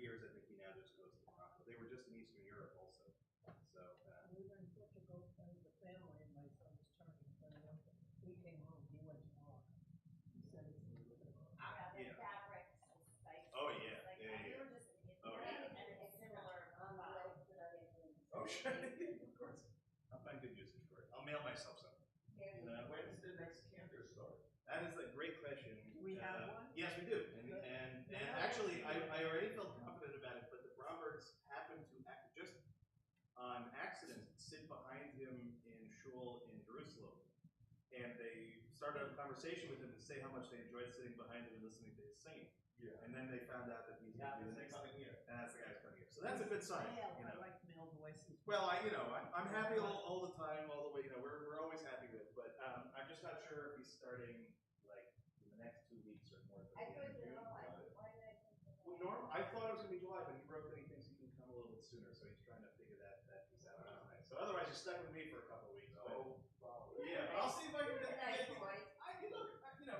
years, I think he now just goes to Morocco. They were just in Eastern Europe also. So we were in Portugal with the family, and my son was turning 21. We came home. He went to Morocco. He said it's the fabrics, like, oh yeah, like yeah. we were just in Oh, yeah. and it's similar. Oh sure, of course. I'll find good usage for it. I'll mail myself some. When's the next canter start? That is a great question. We have one? Yes, we do. And actually, I already felt confident about it, but the Roberts happened to just on accident sit behind him in shul in Jerusalem. And they started a conversation with him to say how much they enjoyed sitting behind him and listening to his singing. Yeah. And then they found out that he's going to be the next coming here. And that's the guy who's coming here. So that's a good sign. I You know. like male voices. Well, I'm happy all the time, all the way. You know, we're always happy with. But I'm just not sure if he's starting like in the next 2 weeks or more. I thought July. Why did I think Well, I thought it was going to be July, but he wrote that he thinks he can come a little bit sooner, so he's trying to figure that piece out. So otherwise, you're stuck with me for a couple of weeks. No problem. Yeah, but I'll see if I can. Nice voice.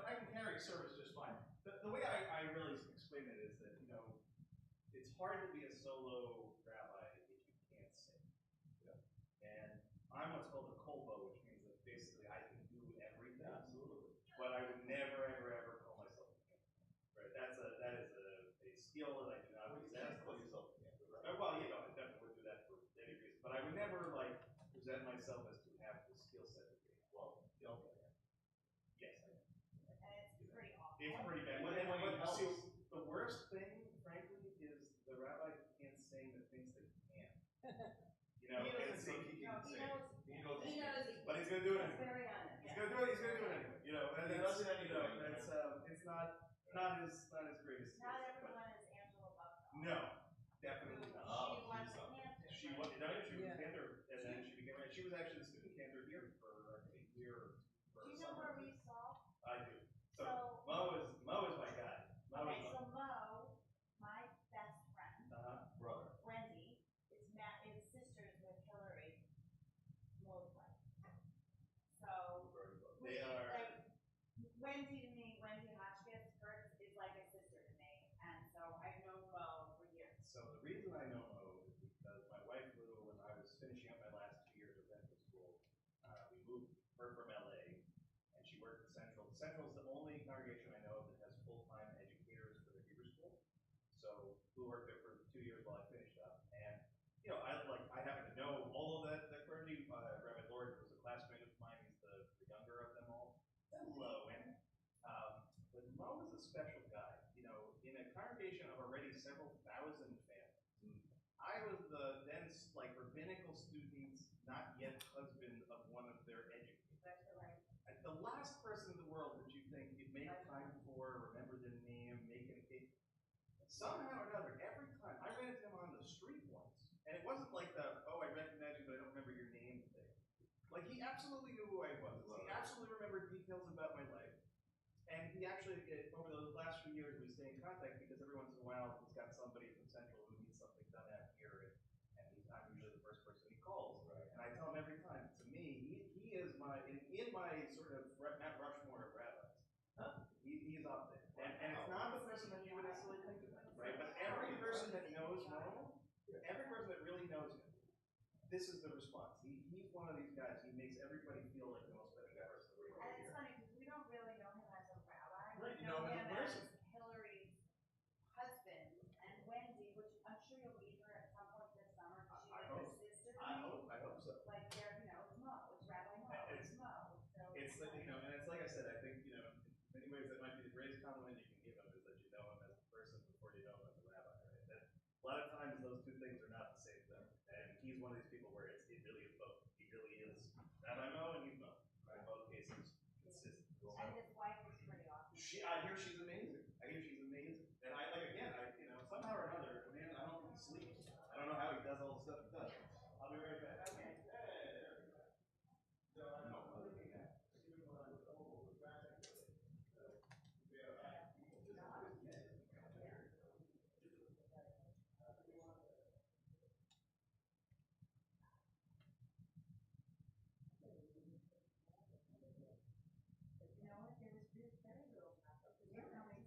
I can carry service just fine. The way I really explain it is that it's hard to be a solo rabbi if you can't sing. Yeah. And I'm what's called a kolbo, which means that basically I can do everything. Absolutely. But I would never, ever call myself a cantor. Right? That is a skill that I do not Well, you possess. can't call yourself a cantor, right? Well, I definitely would do that for any reason. But I would never present myself as to have the skill set that they have. Well, okay. Yes, I am. And it's pretty awful. It's pretty bad. See, the worst thing, frankly, is the rabbi who can't sing that thinks that he can. He doesn't think he can He sing. knows. He knows. But he's going to do it That's anyway. very honest. He's going to do it. He's going to do it anyway. And He does it anyway. it's not his greatest. Not everyone is Angela Bucknell. No, definitely not. She was a cantor. She was Yeah. a cantor, and then she became. She was actually the student cantor here for a year. Do you know where we saw? I do. So So- Mo is my guy. Okay, so Mo, my best friend, Brother. Wendy, is sisters with Hillary Mo's wife. So Very good. They are. Wendy to me, Wendy Hotchkiss, Gertz is like a sister to me, and so I've known Mo for years. So the reason I know Mo is because my wife Lou, when I was finishing up my last 2 years of dental school, we moved her from LA, and she worked at Central. Central is the only congregation I know of that has full-time educators for the Hebrew school. So Lou worked there for 2 years while I finished up, and I happen to know all of that clergy. Rabbi Lord was a classmate of mine. He's the younger of them all. Hello, and but Mo is a special guy. In a congregation of already several thousand families, I was the then rabbinical student, not yet husband of one of their educators. That's right. The last person in the world that you think you'd make time for, remember their name, make a cake. Somehow or another, every time I ran into him on the street once, and it wasn't like I recognize you, but I don't remember your name thing. Like, he absolutely knew who I was. He absolutely remembered details about my life. And he actually, over the last few years, we stay in contact because every once in a while he's got somebody from Central who needs something done out here, and I'm usually the first person he calls. Right. And I tell him every time, to me, he is in my sort of Mount Rushmore of rabbis. He's up there. And it's not the person that you would necessarily think about, right? But every person that knows Mo, every person that really knows him, this is the response. He's one of these guys. He makes everybody feel like the most special person in the world. And it's funny because we don't really know him as a rabbi. Right, We you know him him as a as Hillary's husband, and Wendy, which I'm sure you'll meet her at some point this summer. She's I like hope. a sister to I me. hope so. Like it's Mo, it's Rabbi Mo, it's Mo. So It's and it's like I said, I think, in many ways that might be the greatest compliment you can give him is that you know him as a person before you know him as a rabbi, right? That a lot of times those two things are not the same thing. And he's one of these people where it really is both. He really is Rabbi Mo and he's Mo. In both cases, consistent. and his wife is pretty awesome. I hear she's amazing. And somehow or another, man, I don't think he sleeps. I don't know how he does all the stuff he does. I'll be right back. Okay. You know what? There was very little traffic. We're coming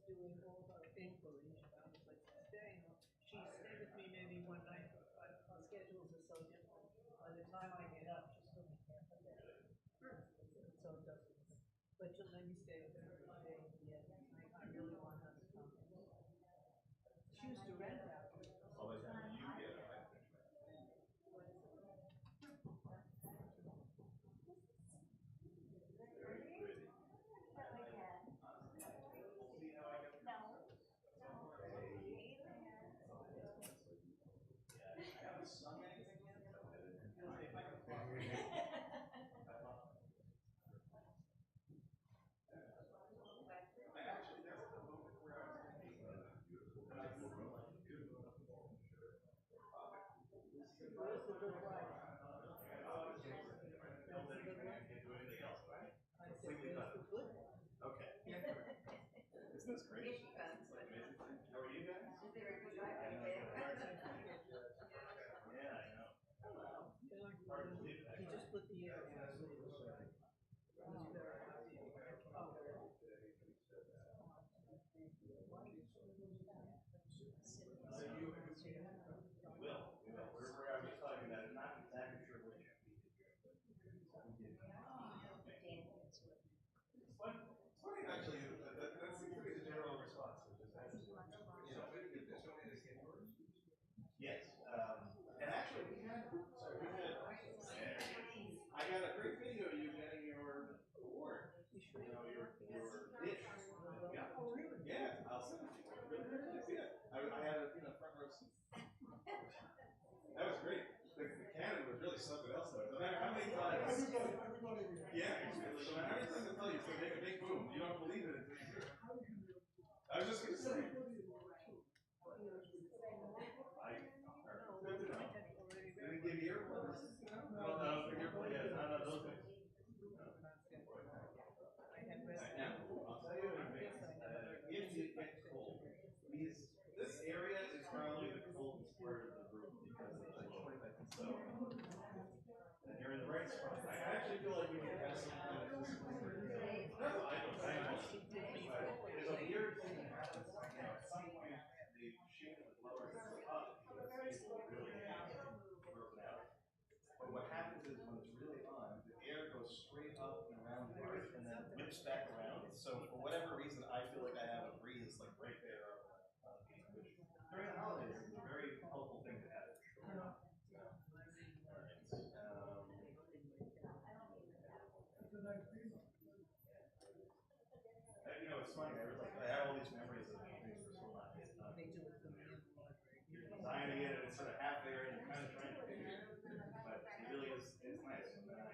doing all her inquiries about the place to stay. She stayed with me maybe one night, but our schedules are so different. By the time I get up, she's still in half a day. So it doesn't. But she'll let me stay with her every day at the end. I really want her to come. She used to rent out. By the time you get it, I think. Very pretty. Actually, that's the moment where I was thinking, beautiful room, beautiful. Where's the good wife? I said, where's the good wife? Okay. Isn't this great? It's like amazing. How are you guys? Yeah, I know. Hard to believe that. He just put the air in. He's very happy. Oh. So you will. We're just talking about it. Not exactly sure which we did here, but It's funny actually, that seems to be the general response, which is that, maybe the donated in yours. yes. And actually, I got a great video of you getting your award. Your dish. Yeah. Oh, really? Yeah, I'll send it to you. Yeah. I had a front row seat. That was great. The cannon was really something else though. No matter how many times. Everybody. Yeah, exactly. So no matter how many times I tell you, it's gonna make a big boom. You don't believe it until you hear it. I was just gonna say. Did it give you earplugs? No, the earplug, yeah, none of those things. Now, I'll tell you in advance, if you get cold, this area is probably the coldest part of the room because it's like so. And you're in the right spot. I actually feel like we can have some kind of no, I don't. There's a weird thing that happens. At some point, the ship is lower than the up because people really broken out. But what happens is when it's really on, the air goes straight up and around the earth and then whips back around. So for whatever reason, I feel like I have a breeze like right there on the beach, which during the holidays is a very helpful thing to have. It's funny. I have all these memories of things we're still not getting done. They do it for me in the library. You're designing it, and it's sort of half there, and you're kind of trying to figure it, but it really is. It's nice. And then I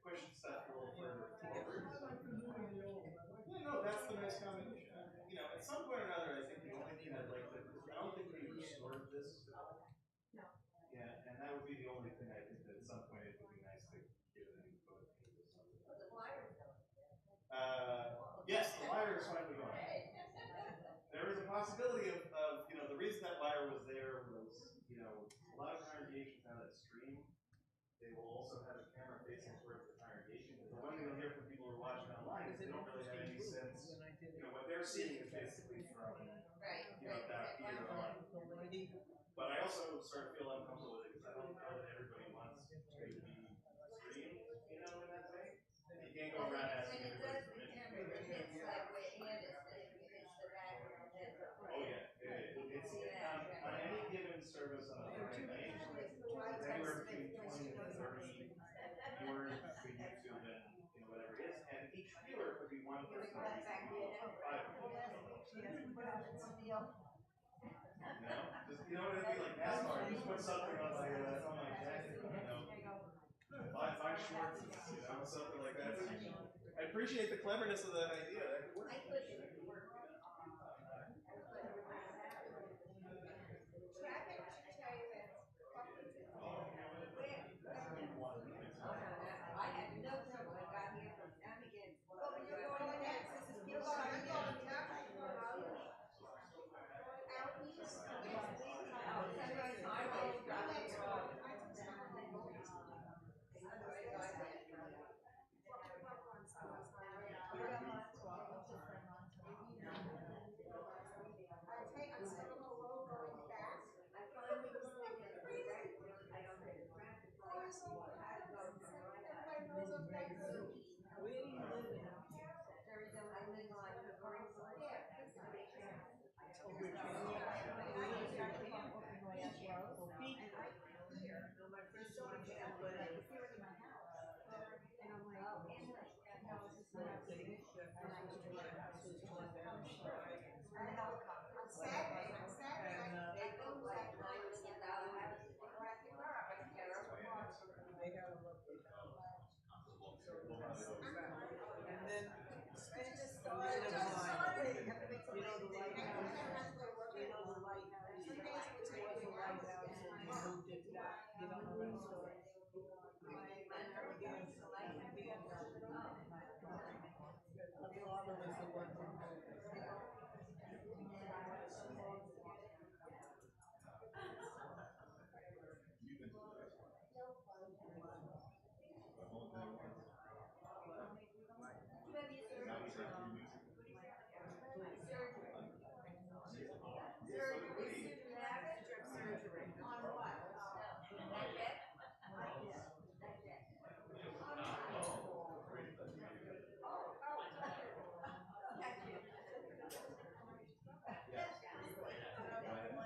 push stuff a little further forward. Yeah, no, that's the nice combination. At some point or another, I think the only thing I'd like to. I don't think we restored this. No. Yeah, and that would be the only thing I think that at some point it would be nice to give it a new coat. Yes, the lyre is finally gone. There is a possibility of the reason that lyre was there was, a lot of congregations have that stream. They will also have a camera facing towards the congregation. The one thing you'll hear from people who are watching online is they don't really have any sense. What they're seeing is basically from, that theater on. But I also sort of feel uncomfortable with it because I don't know that everybody wants to be streamed, in that way. You can't go around asking everybody permission. Oh yeah, it's on any given service on a Friday night, it's anywhere between 20 and 30 viewers for YouTube and whatever it is, and each viewer could be one person or five people. Just what it'd be like NASCAR, just put something on my jacket, buy shorts, something like that. I appreciate the cleverness of that idea. That could work.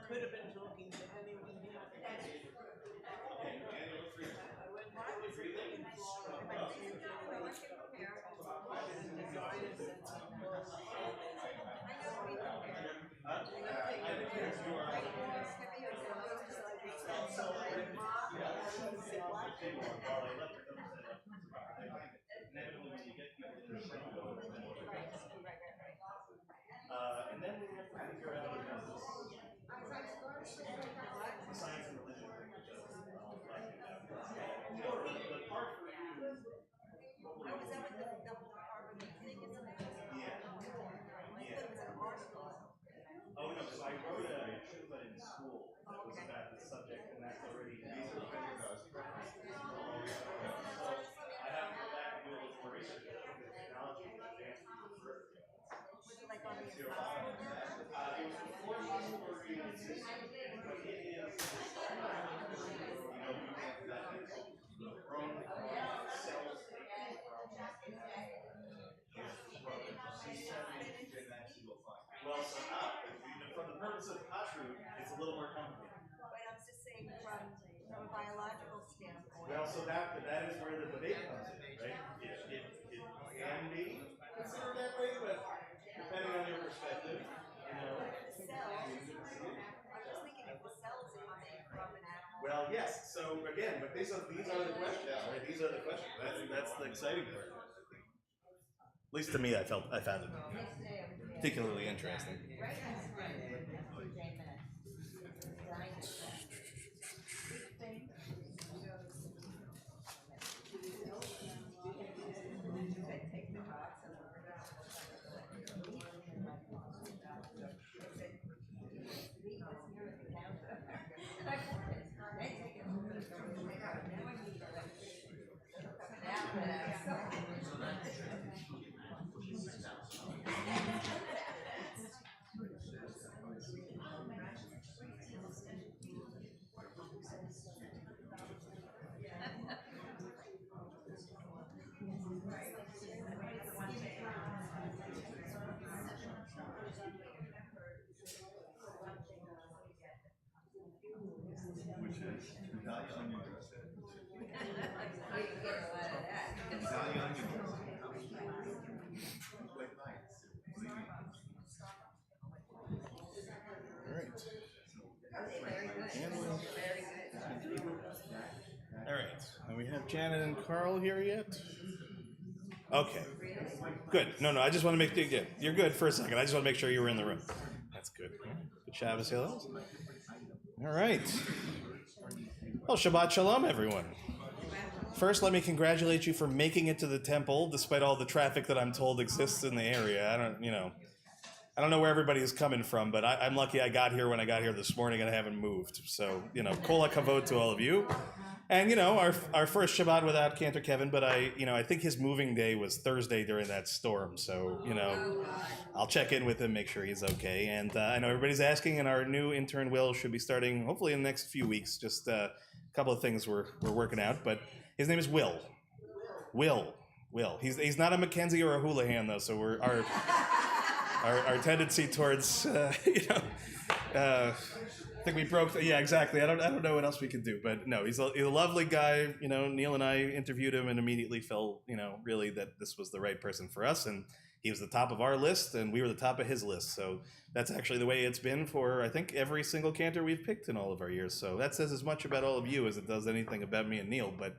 Could have been talking to anyone here. I went by was in Florida. And then we have to figure out the science and religion, which is all fleshing out. The part for you. Oh no, because I wrote a shiplet in school that was about this subject, and that's already out. So I have to go back and do a little more research because the technology is advanced even further. It was before possible system, but it is grown cells taken well, so not. From the purpose of kashrut, it's a little more complicated. But I'm just saying from a biological standpoint. Well, so that is where the debate comes in, right? It can be considered that way, but depending on your perspective, you know. The cells, I'm just thinking if the cells are made from an animal. Well, yes. So again, but these are the questions, right? These are the questions. That's the exciting part. At least to me, I found it particularly interesting. All right. And we have Janet and Carl here yet? Okay. Good. No. I just want to make you're good for a second. I just want to make sure you were in the room. That's good. Good Shabbos, hello. All right. Well, Shabbat Shalom, everyone. First, let me congratulate you for making it to the temple, despite all the traffic that I'm told exists in the area. I don't know where everybody is coming from, but I'm lucky I got here when I got here this morning and I haven't moved. So, kol hakavod to all of you. And, our first Shabbat without Cantor Kevin, but I think his moving day was Thursday during that storm. So, I'll check in with him, make sure he's okay. And I know everybody's asking, and our new intern, Will, should be starting hopefully in the next few weeks. Just a couple of things we're working out, but his name is Will. Will. He's not a Mackenzie or a Houlihan though, so our tendency towards I think we broke. Yeah, exactly. I don't know what else we could do, but no, he's a lovely guy. Neil and I interviewed him and immediately felt really that this was the right person for us, and he was the top of our list, and we were the top of his list. So that's actually the way it's been for, I think, every single cantor we've picked in all of our years. So that says as much about all of you as it does anything about me and Neil. But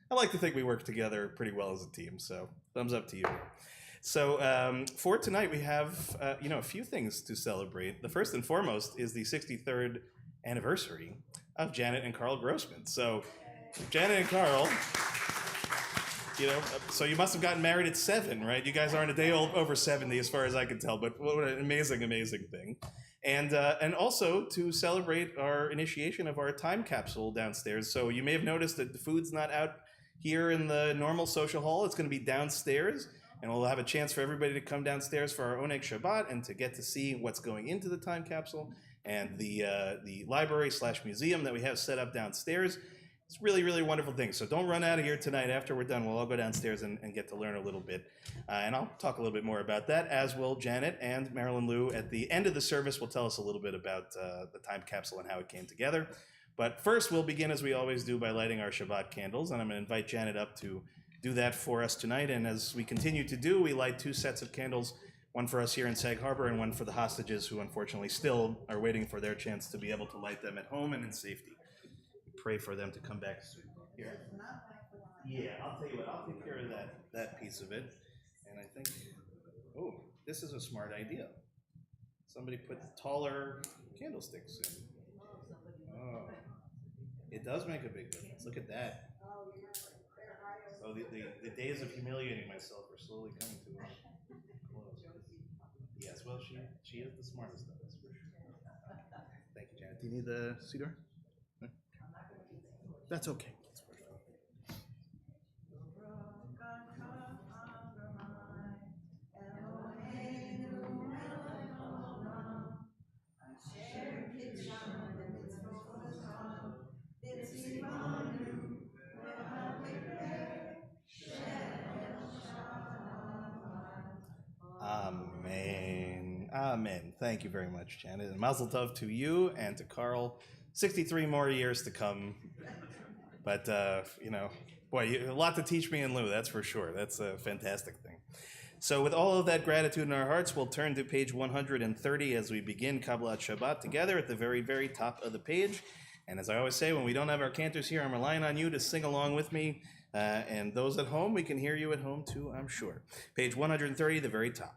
I like to think we work together pretty well as a team. So thumbs up to you. So for tonight, we have a few things to celebrate. The first and foremost is the 63rd anniversary of Janet and Carl Grossman. So Janet and Carl, so you must have gotten married at 7, right? You guys aren't a day over 70 as far as I can tell, but what an amazing, amazing thing. And also to celebrate our initiation of our time capsule downstairs. So you may have noticed that the food's not out here in the normal social hall. It's going to be downstairs, and we'll have a chance for everybody to come downstairs for our Oneg Shabbat and to get to see what's going into the time capsule and the library/museum that we have set up downstairs. It's really, really wonderful thing. So don't run out of here tonight. After we're done, we'll all go downstairs and get to learn a little bit. And I'll talk a little bit more about that, as will Janet and Marilyn Lou. At the end of the service, will tell us a little bit about the time capsule and how it came together. But first, we'll begin, as we always do, by lighting our Shabbat candles. And I'm going to invite Janet up to do that for us tonight. And as we continue to do, we light 2 sets of candles, one for us here in Sag Harbor and one for the hostages who unfortunately still are waiting for their chance to be able to light them at home and in safety. Pray for them to come back soon. Here. Yeah, I'll tell you what, I'll take care of that piece of it. And I think, this is a smart idea. Somebody put taller candlesticks in. Oh, it does make a big difference. Look at that. So the days of humiliating myself are slowly coming to a close. Yes, well, she is the smartest of us, for sure. Thank you, Janet. Do you need the cedar? That's okay. That's perfect. Amen. Amen. Thank you very much, Janet. And Mazel Tov to you and to Carl. 63 more years to come. But, boy, a lot to teach me and Lou, that's for sure. That's a fantastic thing. So with all of that gratitude in our hearts, we'll turn to page 130 as we begin Kabbalat Shabbat together at the very, very top of the page. And as I always say, when we don't have our cantors here, I'm relying on you to sing along with me. And those at home, we can hear you at home too, I'm sure. Page 130, the very top.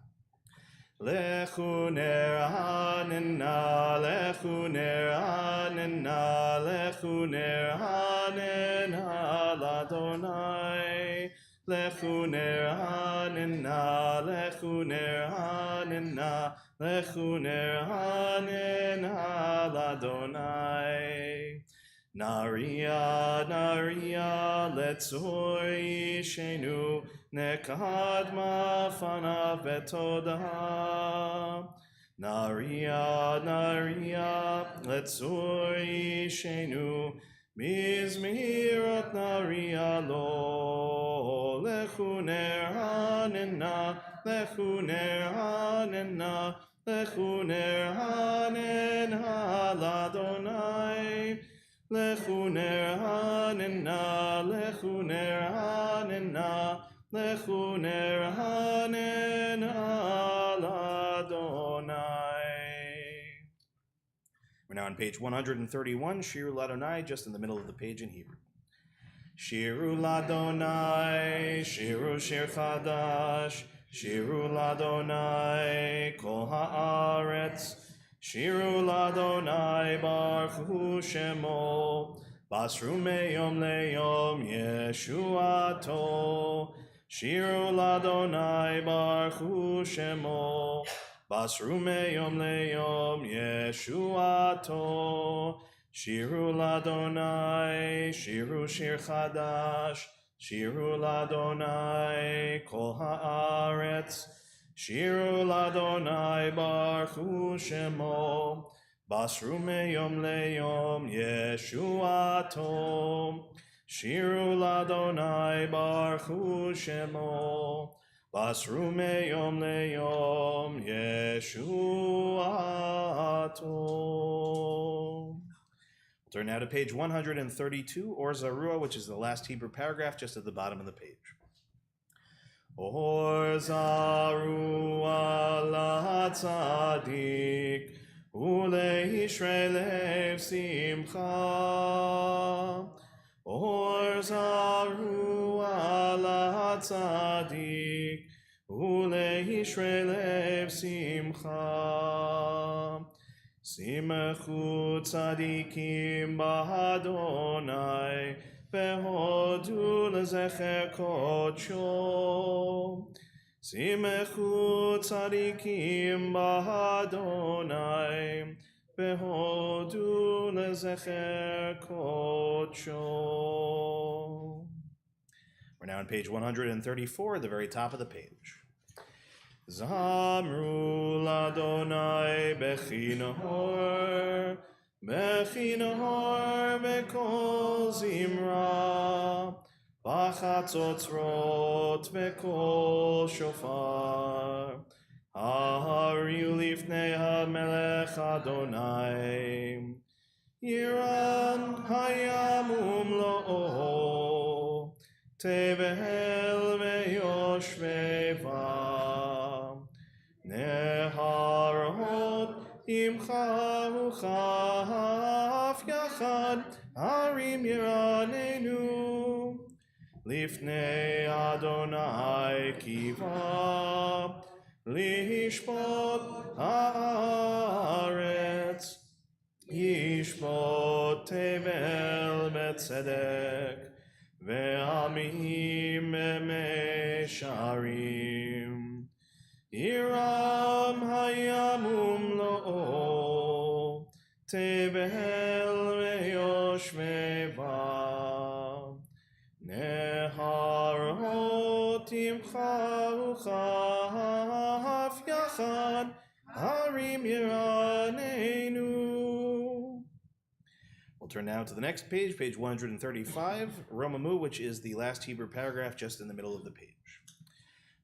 Lechu ner hanena, lechu ner hanena, lechu ner hanena, l'Adonai. Lechu ner hanena, lechu ner hanena, lechu ner hanena, l'Adonai. Naria, Naria, letzori shenu, nekadma fanav betodah. Naria, Naria, letzori shenu, mizmirot Naria lo. Lechu ner hanena, lechu ner hanena, lechu ner hanena, l'Adonai. Lechu ner hanena, lechu ner hanena, lechu ner hanena, l'Adonai. We're now on page 131, Shiru L'Adonai, just in the middle of the page in Hebrew. Shiru L'Adonai, Shiru Shir Chadash, Shiru L'Adonai, Kol Haaretz. Shiru l'Adonai baruch hu shemo, basru meyom leyom yeshuato. Shiru l'Adonai baruch hu shemo, basru meyom leyom yeshuato. Shiru l'Adonai, shiru shir chadash, shiru l'Adonai kol haaretz. Shiru l'Adonai baruch hu shemo, basru meyom leyom yeshuato. Shiru l'Adonai baruchu shemo, basru meyom leyom yeshuato. We'll turn now to page 132, Or Zarua, which is the last Hebrew paragraph just at the bottom of the page. Or Zarua la tzadik, uleishrei lev simcha. Or Zarua la tzadik, uleishrei lev simcha. Simechu tzadikim b'Adonai, vehodu lezecher kodsho. Simechu tzadikim b'Adonai, vehodu lezecher kodsho. We're now on page 134, at the very top of the page. Zamru l'Adonai bechinor, bechinor bekol zimra, b'chatzotzrot bekol shofar. Hariu lifnei hamelech Adonai, yiran hayam umlo'o, tevel veyoshveva. Neharot imcha uchaf yachad, harim yiranenu. Lifnei Adonai kiva, lishpot haaretz, yishpot tevel betzedek, ve'amim mesharim. Iram hayamum lo'o, tevel ve'yoshveva. Neharot imcha uchaf yachad, harim yiranenu. We'll turn now to the next page, page 135, Romamu, which is the last Hebrew paragraph just in the middle of the page.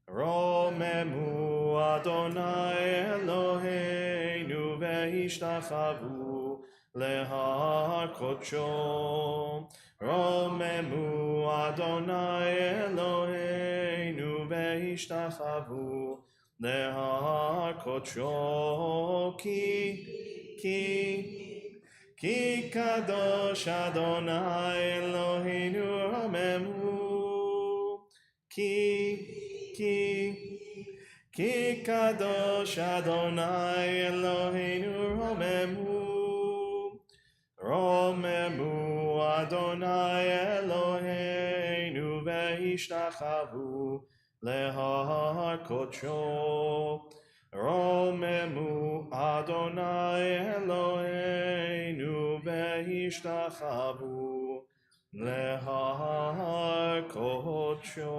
Romemu Adonai Eloheinu ve'ishtachavu lehar kodsho. Romemu Adonai Eloheinu ve'ishtachavu lehar kodsho. Ki kadosh Adonai Eloheinu romemu. Ki kadosh Adonai Eloheinu romemu. Romemu Adonai Eloheinu ve'ishtachavu lehar kodsho. Romemu Adonai Eloheinu ve'ishtachavu lehar kodsho.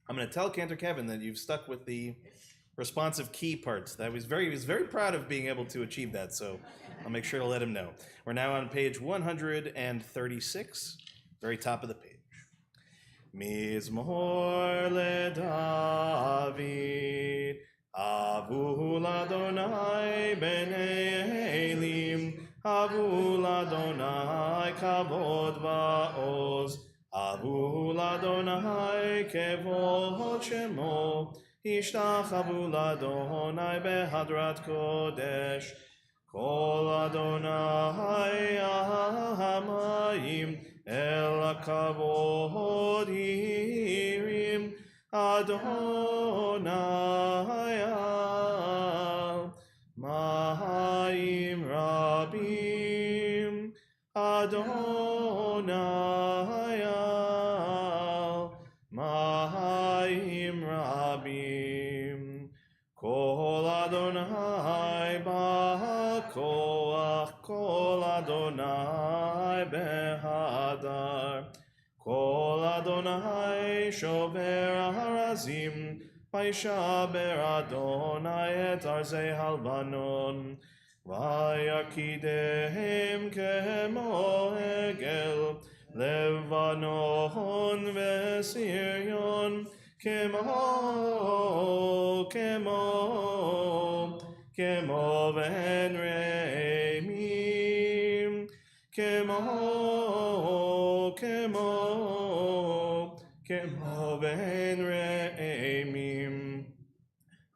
I'm going to tell Cantor Kevin that you've stuck with the responsive key parts. He was very proud of being able to achieve that, so I'll make sure to let him know. We're now on page 136, very top of the page. Mizmor leDavid, avu l'Adonai b'nei Elim, avu l'Adonai kavod va'oz, avu l'Adonai kevod shemo, ishtachavu l'Adonai behadrat kodesh, kol Adonai hamayim, el hakavod hirim, Adonai al mahayim rabim, Adonai al mahayim rabim, kol Adonai ba'koach, kol Adonai behadar, kol Adonai shover harazim, vaishaber Adonai et arzei halbanon, ויקידם כמו עגל, לבנון וסיריון, כמו בן רמים, כמו בן רמים.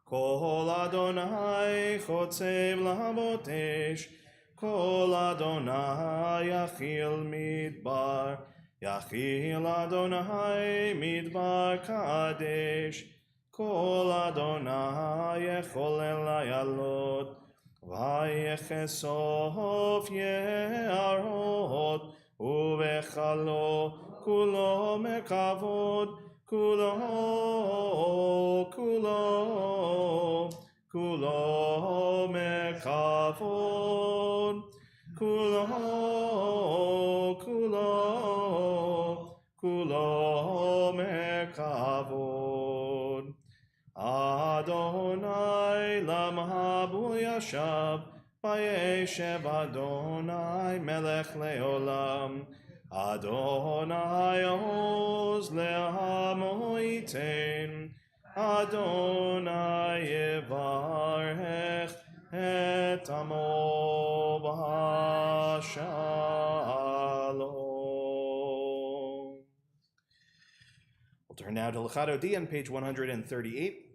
כל אדוני חוצב להבות אש, כל אדוני יכיל מדבר, יכיל אדוני מדבר קדש, כל אדוני יחולל לעלות, ויחשוף יערות, ובכלו כולו מכבוד, כולו מכבוד, כולו מכבוד. אדוני למבול ישב, וישב אדוני מלך לעולם. אדוני עוז לעמו ייתן, אדוני יברך את עמו בשלום. We'll turn now to Lechato D on page 138.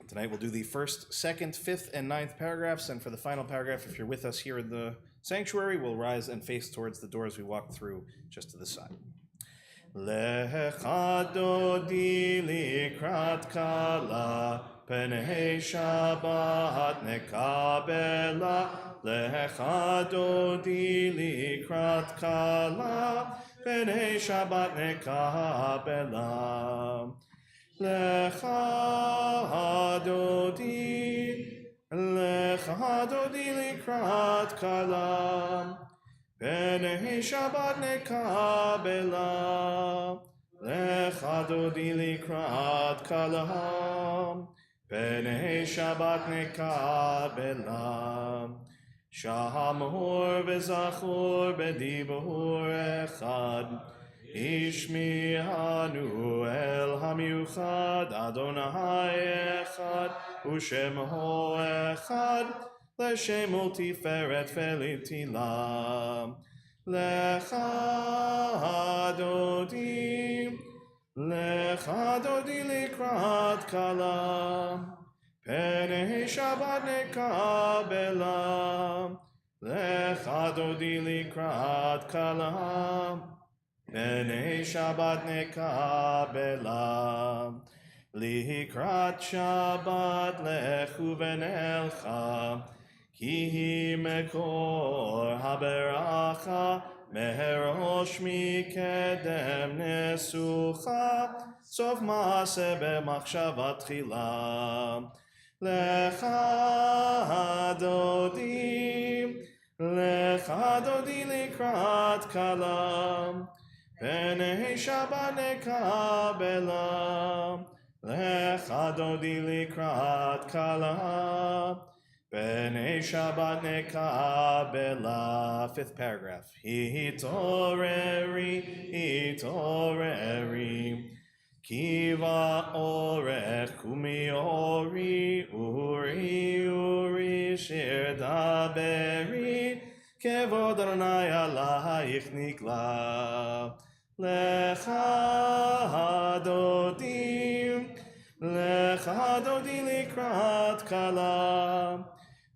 Tonight we'll do the first, second, fifth, and ninth paragraphs, and for the final paragraph, if you're with us here in the sanctuary, we'll rise and face towards the door as we walk through just to the side. Lechato di likrat kala, penei Shabbat nekabela. Lechato di likrat kala, penei Shabbat nekabela. Lechato di likrat kala, penei Shabbat nekabela. Lechato di likrat kala, penei Shabbat nekabela. Shamor v'zachor b'dibur echad, ishmi'anu el hamiuchad, Adonai echad, u'shemho echad, l'shem u'tiferet ve'litilam. Lechato di likrat kala, penei Shabbat nekabela. Lechato di likrat kala, penei Shabbat nekabela. Likrat Shabbat lechu v'nelcha, ki hi mekor haberacha, meherosh mikedem nesucha, sof maase b'machshava tchila. Lechato di likrat kala, penei Shabbat nekabela. Lechato di likrat kala, penei Shabbat nekabela. Fifth paragraph. Hitoreri, kiva orech kumi uri shir daberi, kevod Adonai alayich nikla. Lechato di likrat kala,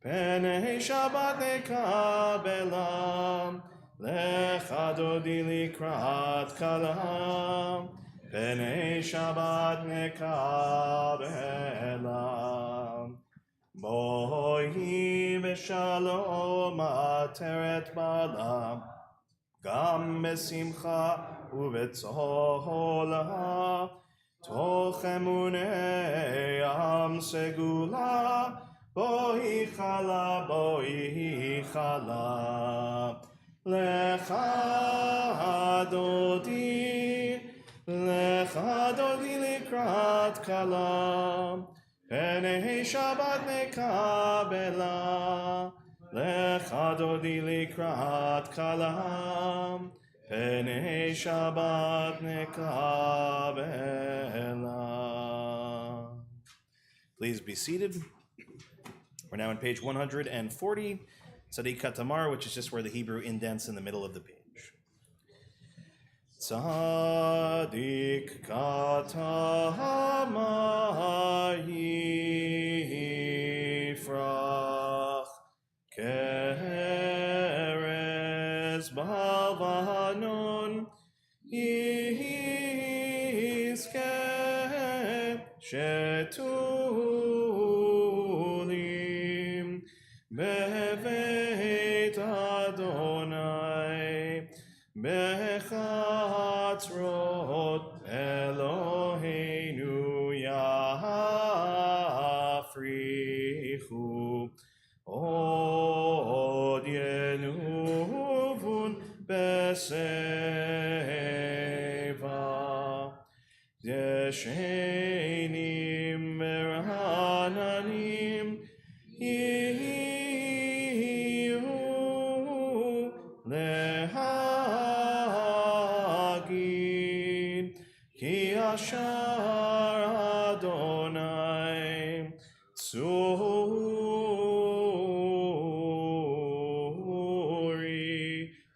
penei Shabbat nekabela. Lechato di likrat kala, penei Shabbat nekabela. Bohi v'shalom ateret bala, gam besimcha ובצהולה, תוך אמוני עם סגולה, בואי חלה, בואי חלה. לך דודי לקראת כלה, פני שבת נקבלה. Lecha dodi likrat kalam, Penei Shabbat nekabela. Please be seated. We're now on page 140, Tzadik Katamar, which is just where the Hebrew indents in the middle of the page. Tzadik Katamar yifrach keres balvanon yizke shetulim beveit Adonai bechatzrot Eloheinu yafrichu od yenuvun beseva yeshenim merananim yihu lehagin ki ashar Adonai tzuri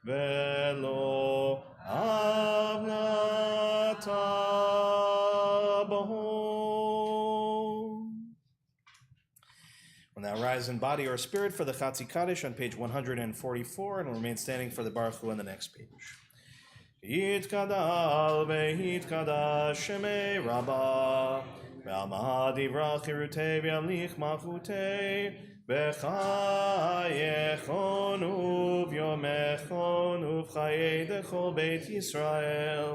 velo avnata boho. We'll now rise in body or spirit for the Chatzi Kaddish on page 144 and will remain standing for the Baruch Hu on the next page. Yitkadal ve'yitkadash shemei Rabbah ve'alma divrach irutei ve'amlich malchutei v'chayechon u'v'yomechon u'v'chayei dechol Beit Yisrael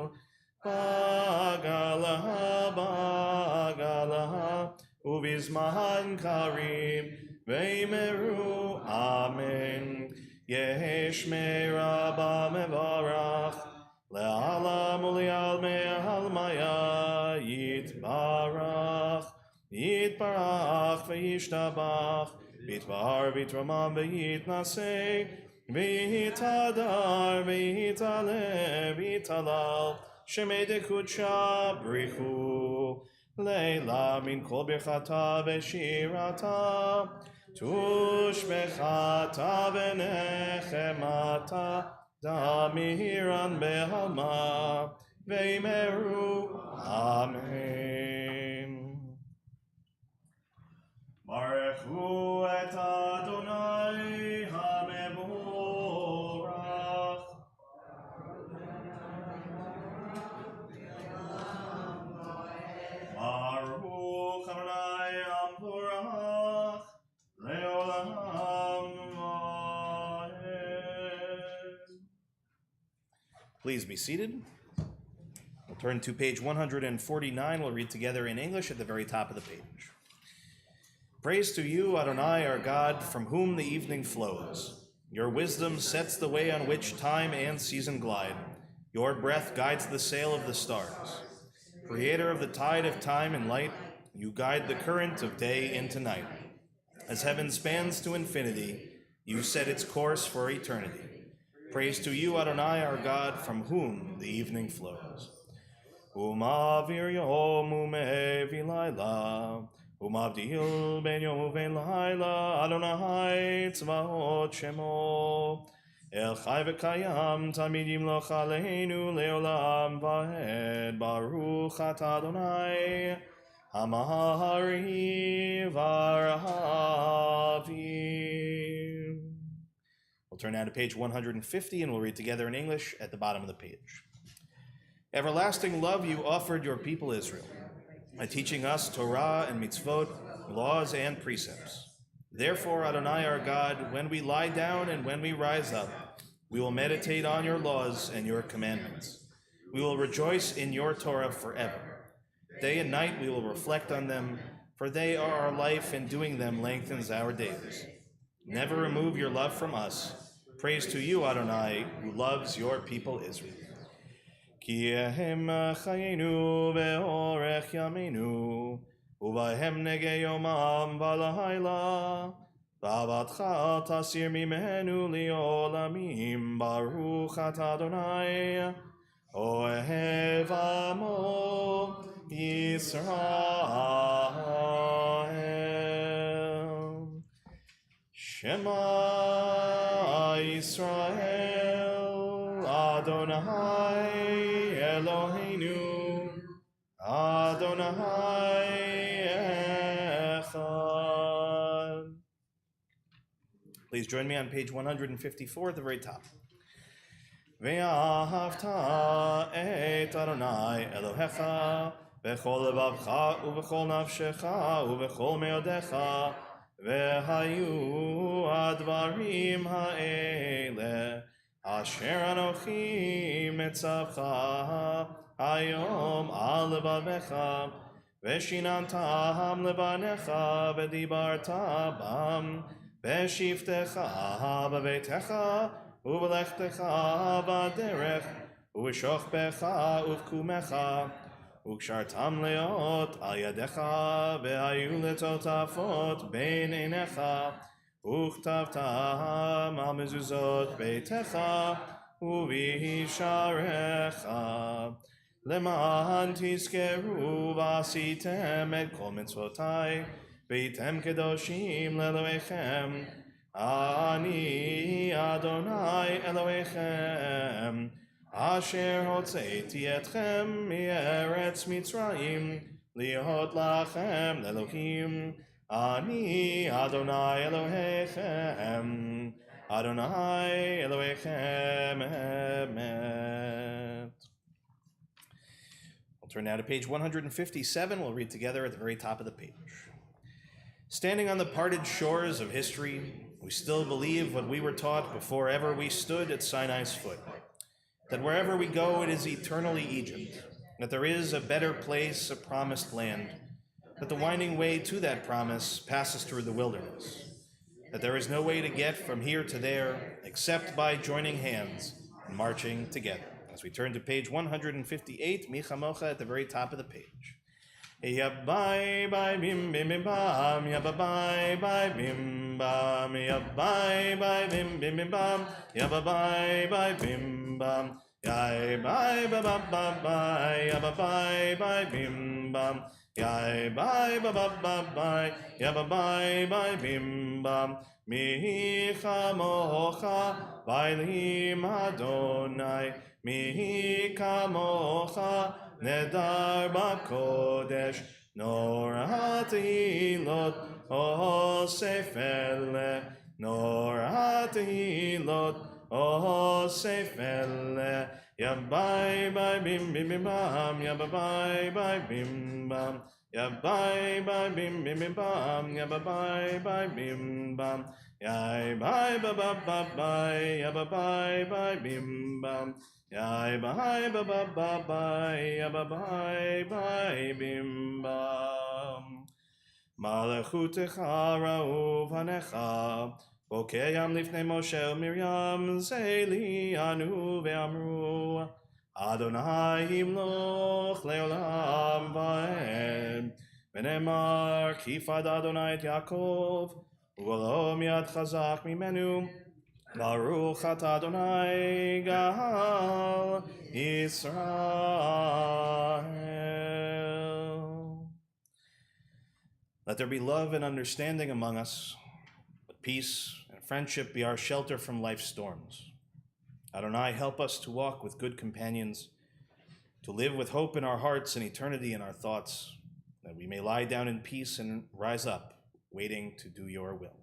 ba'galaha u'vizman karim ve'imeru amen yeheshmei Rabbah mevarach Le'alam u'li'al me'almaya yitbarach ve'yishtabach v'yitbar v'yitramam ve'yitnaseh v'yitadar v'yitaleh v'yitalal shemei dekudsha brichu leila min kol birchata ve'shirata tushbechata ve'nechemata Damiran behalma veimeru amen. Baruchu et Adonai hamevorach. Baruch Adonai hamevorach leolam. Please be seated. We'll turn to page 149. We'll read together in English at the very top of the page. Praise to you, Adonai, our God, from whom the evening flows. Your wisdom sets the way on which time and season glide. Your breath guides the sail of the stars. Creator of the tide of time and light, you guide the current of day into night. As heaven spans to infinity, you set its course for eternity. Praise to you, Adonai, our God, from whom the evening flows. Umavir yom umevi laila, umavdil ben yom uven laila, Adonai tzvaot shemo. El chai v'kayam tamid yimloch aleinu leolam vahed, Baruch atah Adonai, hamahari v'arahavi. We'll turn now to page 150 and we'll read together in English at the bottom of the page. Everlasting love you offered your people Israel, by teaching us Torah and mitzvot, laws and precepts. Therefore, Adonai our God, when we lie down and when we rise up, we will meditate on your laws and your commandments. We will rejoice in your Torah forever. Day and night we will reflect on them, for they are our life, and doing them lengthens our days. Never remove your love from us. Praise to you, Adonai, who loves your people Israel. Ki ehem chayenu ve'orech yameinu, uvahem nege yomam v'lahaila, ואהבתך תסיר ממנו לעולמים, ברוך אתה אדוני, אוהב עמו ישראל. שמע ישראל, אדוני אלוהינו, Adonai Echad. Please join me on page 154 at the very top. ואהבת את אדוני אלוהיך בכל לבבך ובכל נפשך ובכל מאודיך, והיו הדברים האלה אשר אנוכי מצווך היום על לבביך, ושיננתם לבניך ודיברת בם בשבתך בביתך ובלכתך בדרך ובשוכבך ובקומך, וקשרתם להיות על ידיך, והיו לטוטפות בין עיניך, וכתבתם על מזוזות ביתך ובשעריך, למען תזכרו ועשיתם את כל מצוותיי, והייתם קדושים לאלוהיכם. אני אדוני אלוהיכם, אשר הוצאתי אתכם מארץ מצרים, להיות לכם לאלוהים. אני אדוני אלוהיכם, אדוני אלוהיכם אמת. We'll turn now to page 157. We'll read together at the very top of the page. Standing on the parted shores of history, we still believe what we were taught before ever we stood at Sinai's foot, that wherever we go it is eternally Egypt, that there is a better place, a promised land, that the winding way to that promise passes through the wilderness, that there is no way to get from here to there except by joining hands and marching together. As we turn to page 158, Michamocha at the very top of the page. Yabai bye bim bim bim bam, yabai bye bim bam, yabai bye bim bim bim bam, yabai bye bim bam, yai bye ba ba ba bye, yabai bye bim bam, yai bye ba ba ba bye, yabai bye bim bam. Mi chamocha vaylim Adonai, mi kamocha nedar bakodesh, norat ilot osefele, norat ilot osefele, yabai bye bim bim bim bam, yabai bye bim bam, yabai bye bim bim bim bam, yabai bye bim bam, yai bye ba ba ba bye, yabai bye bim bam. Yai bye ba ba ba bye, ya ba bye bye bim bam. Malachutecha ra'u vanecha, bokeyam lifnei Moshe Miriam, zeli anu ve'amru, Adonai yimloch leolam va'ed, v'nemar kifad Adonai et Yaakov, u'olom yad chazak mimenu, Baruch atah Adonai Gal Israel. Let there be love and understanding among us. Let peace and friendship be our shelter from life's storms. Adonai, help us to walk with good companions, to live with hope in our hearts and eternity in our thoughts, that we may lie down in peace and rise up, waiting to do your will.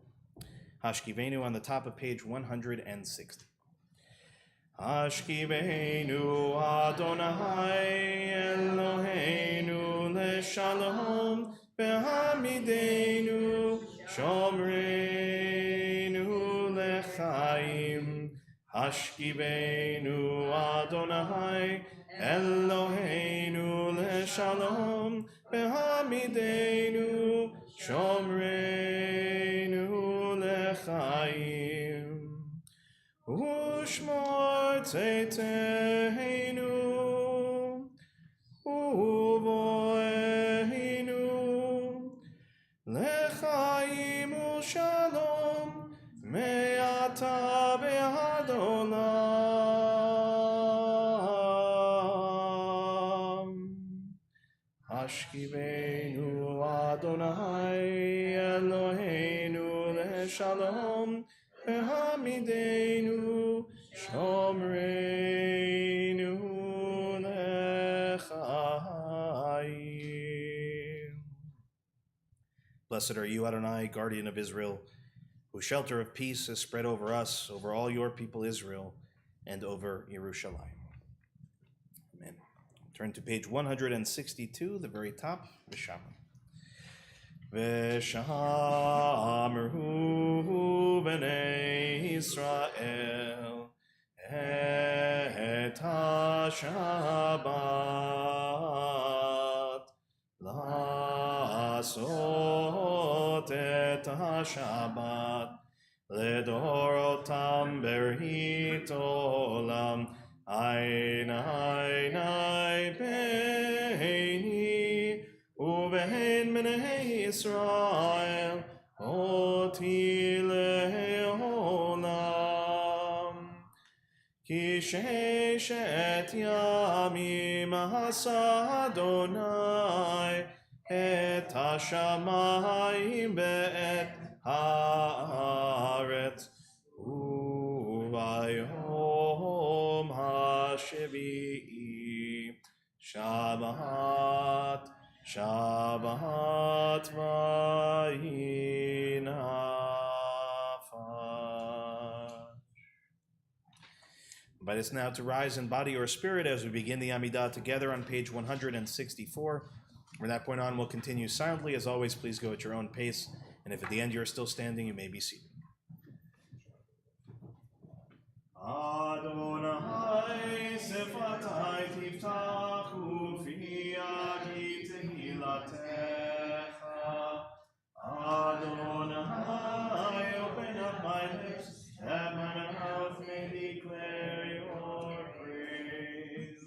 Hashkivenu on the top of page 160. Hashkivenu Adonai Eloheinu leshalom behamidenu shomreinu lechaim. Hashkivenu Adonai Eloheinu leshalom behamidenu shomreinu Chaim, u'shmor tzeiteinu, u'voeinu, lechaim u'shalom. Ashkivenu Adonai Eloheinu leShalom V'hamidenu Shomreinu leChayim. Blessed are you, Adonai, guardian of Israel, whose shelter of peace is spread over us, over all your people Israel, and over Yerushalayim. Amen. Turn to page 162, the very top, V'shamar. V'shamru b'nei Yisrael et ha-Shabbat la'asot et ha-Shabbat לדורותם ברית עולם עין עיני ביני ובין בני ישראל אותי לעולם כי ששת ימים עשה אדוני את השמיים ואת הארץ וביום השביעי שבת שבת ויהי נפש. Invite us now to rise in body or spirit as we begin the Amidah together on page 164. From that point on, we'll continue silently. As always, please go at your own pace. And if at the end you're still standing, you may be seated. Adonai sefatai tiftach ufi agi tehilatecha. Adonai, open up my lips, that my mouth may declare your praise.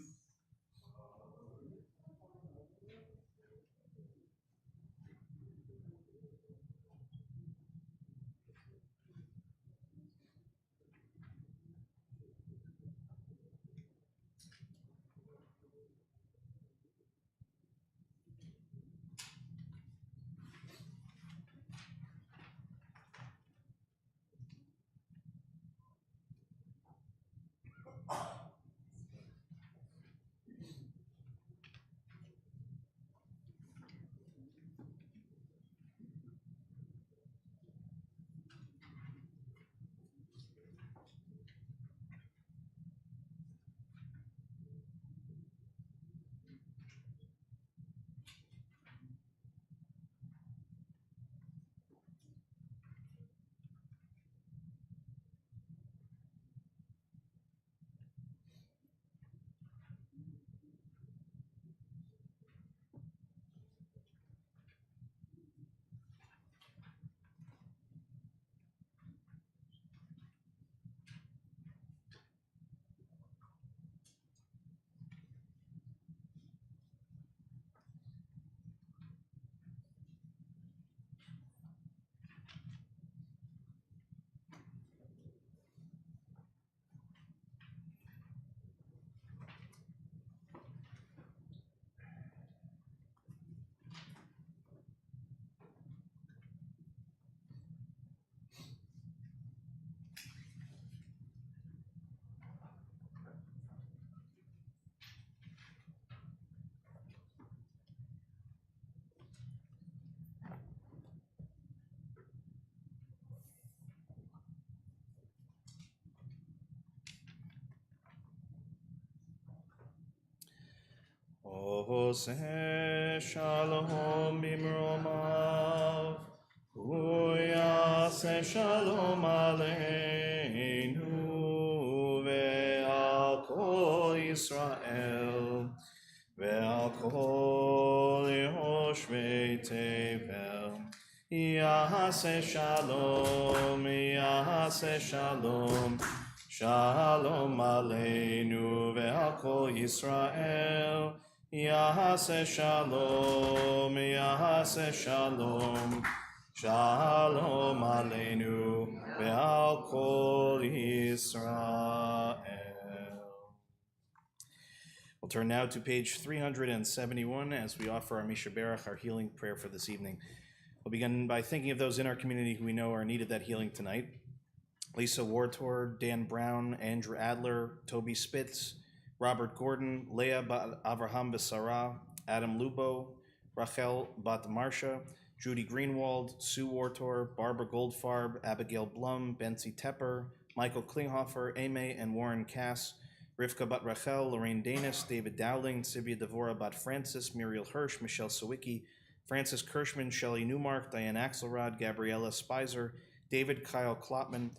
Oseh shalom bimromav, uyaseh shalom aleinu, ve'al kol Yisrael, ve'al kol yoshvei tevel. Yaseh shalom, yaseh shalom, shalom aleinu, ve'al kol Yisrael. Yaseh shalom, yaseh shalom, shalom aleinu, ve'al kol Yisrael. We'll turn now to page 371 as we offer our Misha Berach, our healing prayer for this evening. We'll begin by thinking of those in our community who we know are in need of that healing tonight. Lisa Wartor, Dan Brown, Andrew Adler, Toby Spitz, Robert Gordon, Leah Bat Avraham Besara, Adam Lubo, Rachel Bat Marsha, Judy Greenwald, Sue Wartor, Barbara Goldfarb, Abigail Blum, Betsy Tepper, Michael Klinghofer, Ame and Warren Cass, Rivka Bat Rachel, Lorraine Danis, David Dowling, Sivia Devora Bat Francis, Muriel Hirsch, Michelle Sawicki, Francis Kirschman, Shelley Newmark, Diane Axelrod, Gabriella Spicer, David Kyle Klopman,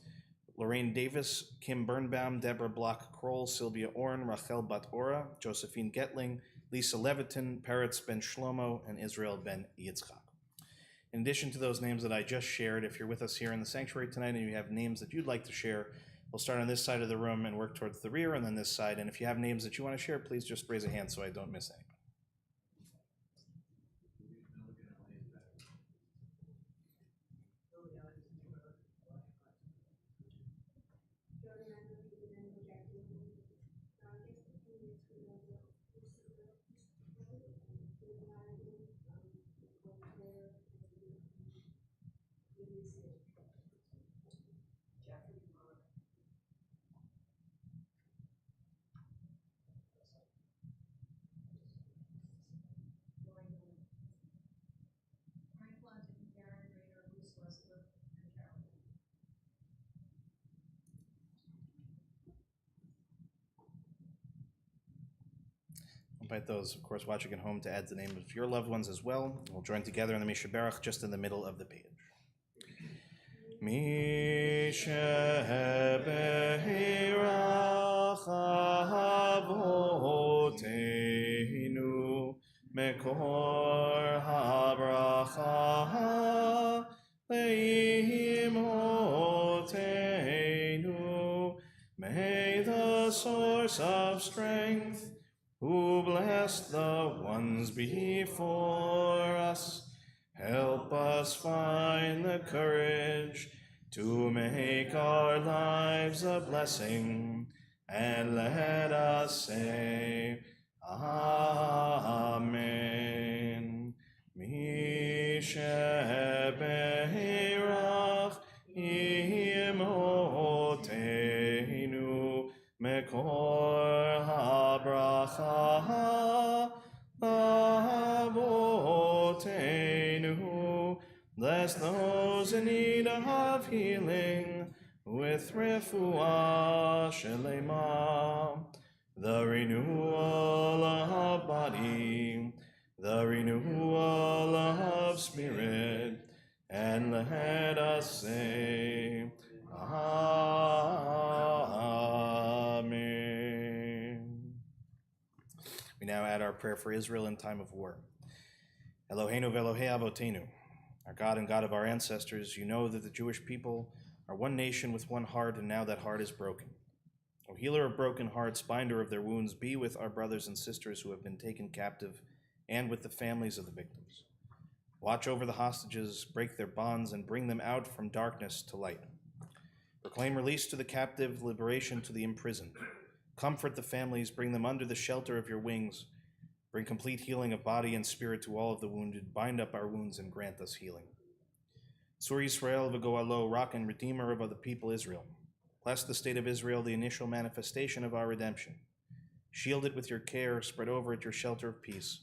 Lorraine Davis, Kim Birnbaum, Deborah Block-Kroll, Sylvia Orn, Rachel Bat Ora, Josephine Getling, Lisa Leviton, Peretz Ben Shlomo, and Israel Ben Yitzchak. In addition to those names that I just shared, if you're with us here in the sanctuary tonight and you have names that you'd like to share, we'll start on this side of the room and work towards the rear and then this side. And if you have names that you want to share, please just raise a hand so I don't miss anybody. Invite those, of course, watching at home to add the name of your loved ones as well. We'll join together in the Misha Berach just in the middle of the page. Misha Berach Avoteinu Mekor HaBracha Leimotenu. May the source of strength who blessed the ones before us, help us find the courage to make our lives a blessing, and let us say, Amen. Misha Berach Imotenu Mekor HaBracha Avotenu. Bless those in need of healing with refuah shelema, the renewal of body, the renewal of spirit, and let us say, Amen. We now add our prayer for Israel in time of war. Eloheinu v'Elohei Avotenu, our God and God of our ancestors, you know that the Jewish people are one nation with one heart, and now that heart is broken. O healer of broken hearts, binder of their wounds, be with our brothers and sisters who have been taken captive and with the families of the victims. Watch over the hostages, break their bonds, and bring them out from darkness to light. Proclaim release to the captive, liberation to the imprisoned. Comfort the families, bring them under the shelter of your wings. Bring complete healing of body and spirit to all of the wounded. Bind up our wounds and grant us healing. Sur Yisrael v'goalo, rock and redeemer of the people Israel. Bless the state of Israel, the initial manifestation of our redemption. Shield it with your care, spread over it your shelter of peace.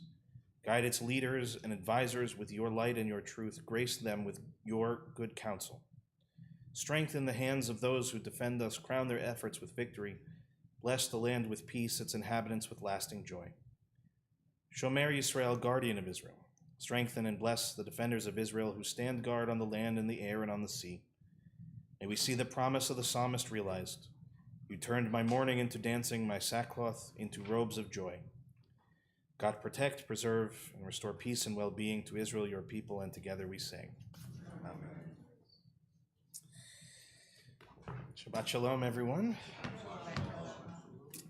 Guide its leaders and advisors with your light and your truth. Grace them with your good counsel. Strengthen the hands of those who defend us. Crown their efforts with victory. Bless the land with peace, its inhabitants with lasting joy. Shomer Yisrael, guardian of Israel. Strengthen and bless the defenders of Israel who stand guard on the land, in the air, and on the sea. May we see the promise of the psalmist realized. You turned my mourning into dancing, my sackcloth into robes of joy. God, protect, preserve, and restore peace and well-being to Israel, your people, and together we say, Amen. Shabbat shalom, everyone.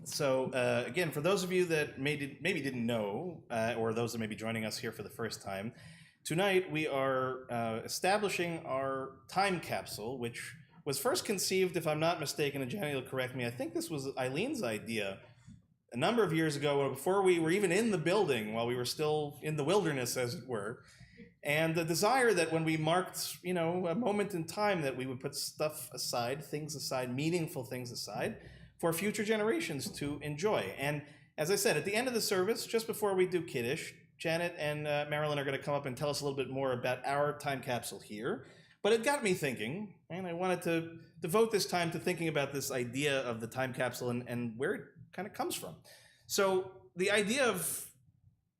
So, again, for those of you that maybe didn't know, or those that may be joining us here for the first time, tonight we are establishing our time capsule, which was first conceived, if I'm not mistaken, and Jenny will correct me, I think this was Eileen's idea a number of years ago, before we were even in the building, while we were still in the wilderness, as it were. And the desire that when we marked, a moment in time, that we would put stuff aside, things aside, meaningful things aside, for future generations to enjoy. And as I said, at the end of the service, just before we do Kiddush, Janet and Marilyn are going to come up and tell us a little bit more about our time capsule here. But it got me thinking, and I wanted to devote this time to thinking about this idea of the time capsule and where it kind of comes from. So the idea of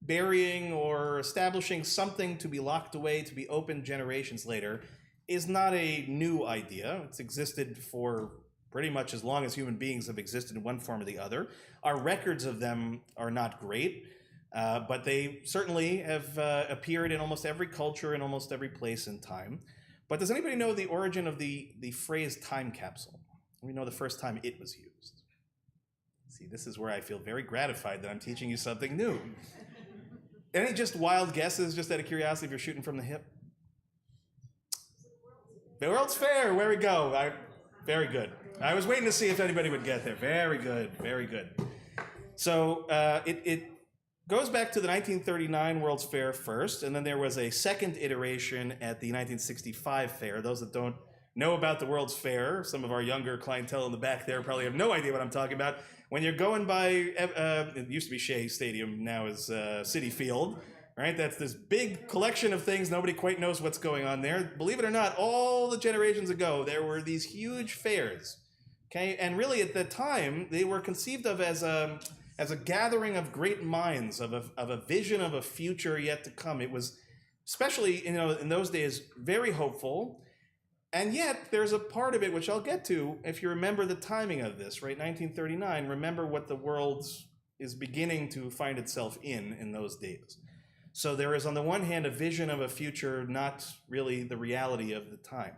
burying or establishing something to be locked away, to be opened generations later, is not a new idea. It's existed for pretty much as long as human beings have existed in one form or the other. Our records of them are not great, but they certainly have appeared in almost every culture, in almost every place and time. But does anybody know the origin of the phrase time capsule? We know the first time it was used. See, this is where I feel very gratified that I'm teaching you something new. Any just wild guesses, just out of curiosity, if you're shooting from the hip? The World's Fair, where we go. Very good. I was waiting to see if anybody would get there. Very good, very good. So it goes back to the 1939 World's Fair first, and then there was a second iteration at the 1965 fair. Those that don't know about the World's Fair, some of our younger clientele in the back there probably have no idea what I'm talking about. When you're going by, it used to be Shea Stadium, now is Citi Field, right? That's this big collection of things. Nobody quite knows what's going on there. Believe it or not, all the generations ago, there were these huge fairs, okay? And really, at the time, they were conceived of as a gathering of great minds, of a vision of a future yet to come. It was, especially in those days, very hopeful. And yet, there's a part of it, which I'll get to, if you remember the timing of this, right? 1939, remember what the world is beginning to find itself in those days. So there is, on the one hand, a vision of a future, not really the reality of the time.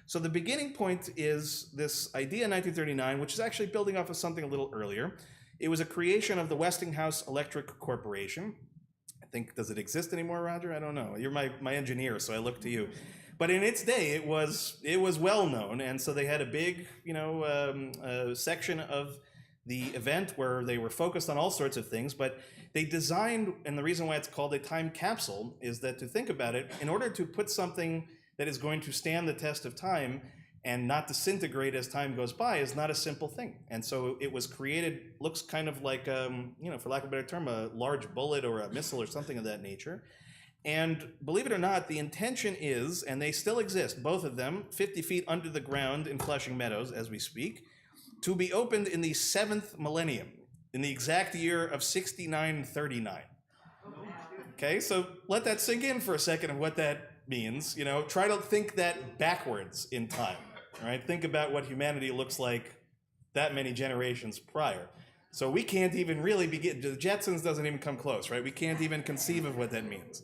So the beginning point is this idea in 1939, which is actually building off of something a little earlier. It was a creation of the Westinghouse Electric Corporation. I think, does it exist anymore, Roger? I don't know. You're my engineer, so I look to you. But in its day, it was well known, and so they had a big, section of the event where they were focused on all sorts of things. But they designed, and the reason why it's called a time capsule is that, to think about it, in order to put something that is going to stand the test of time and not disintegrate as time goes by is not a simple thing. And so it was created, looks kind of like, for lack of a better term, a large bullet or a missile or something of that nature. And believe it or not, the intention is, and they still exist, both of them, 50 feet under the ground in Flushing Meadows as we speak, to be opened in the 7th millennium, in the exact year of 6939. Okay, so let that sink in for a second of what that means. Try to think that backwards in time, right? Think about what humanity looks like that many generations prior. So we can't even really begin, the Jetsons doesn't even come close, right? We can't even conceive of what that means.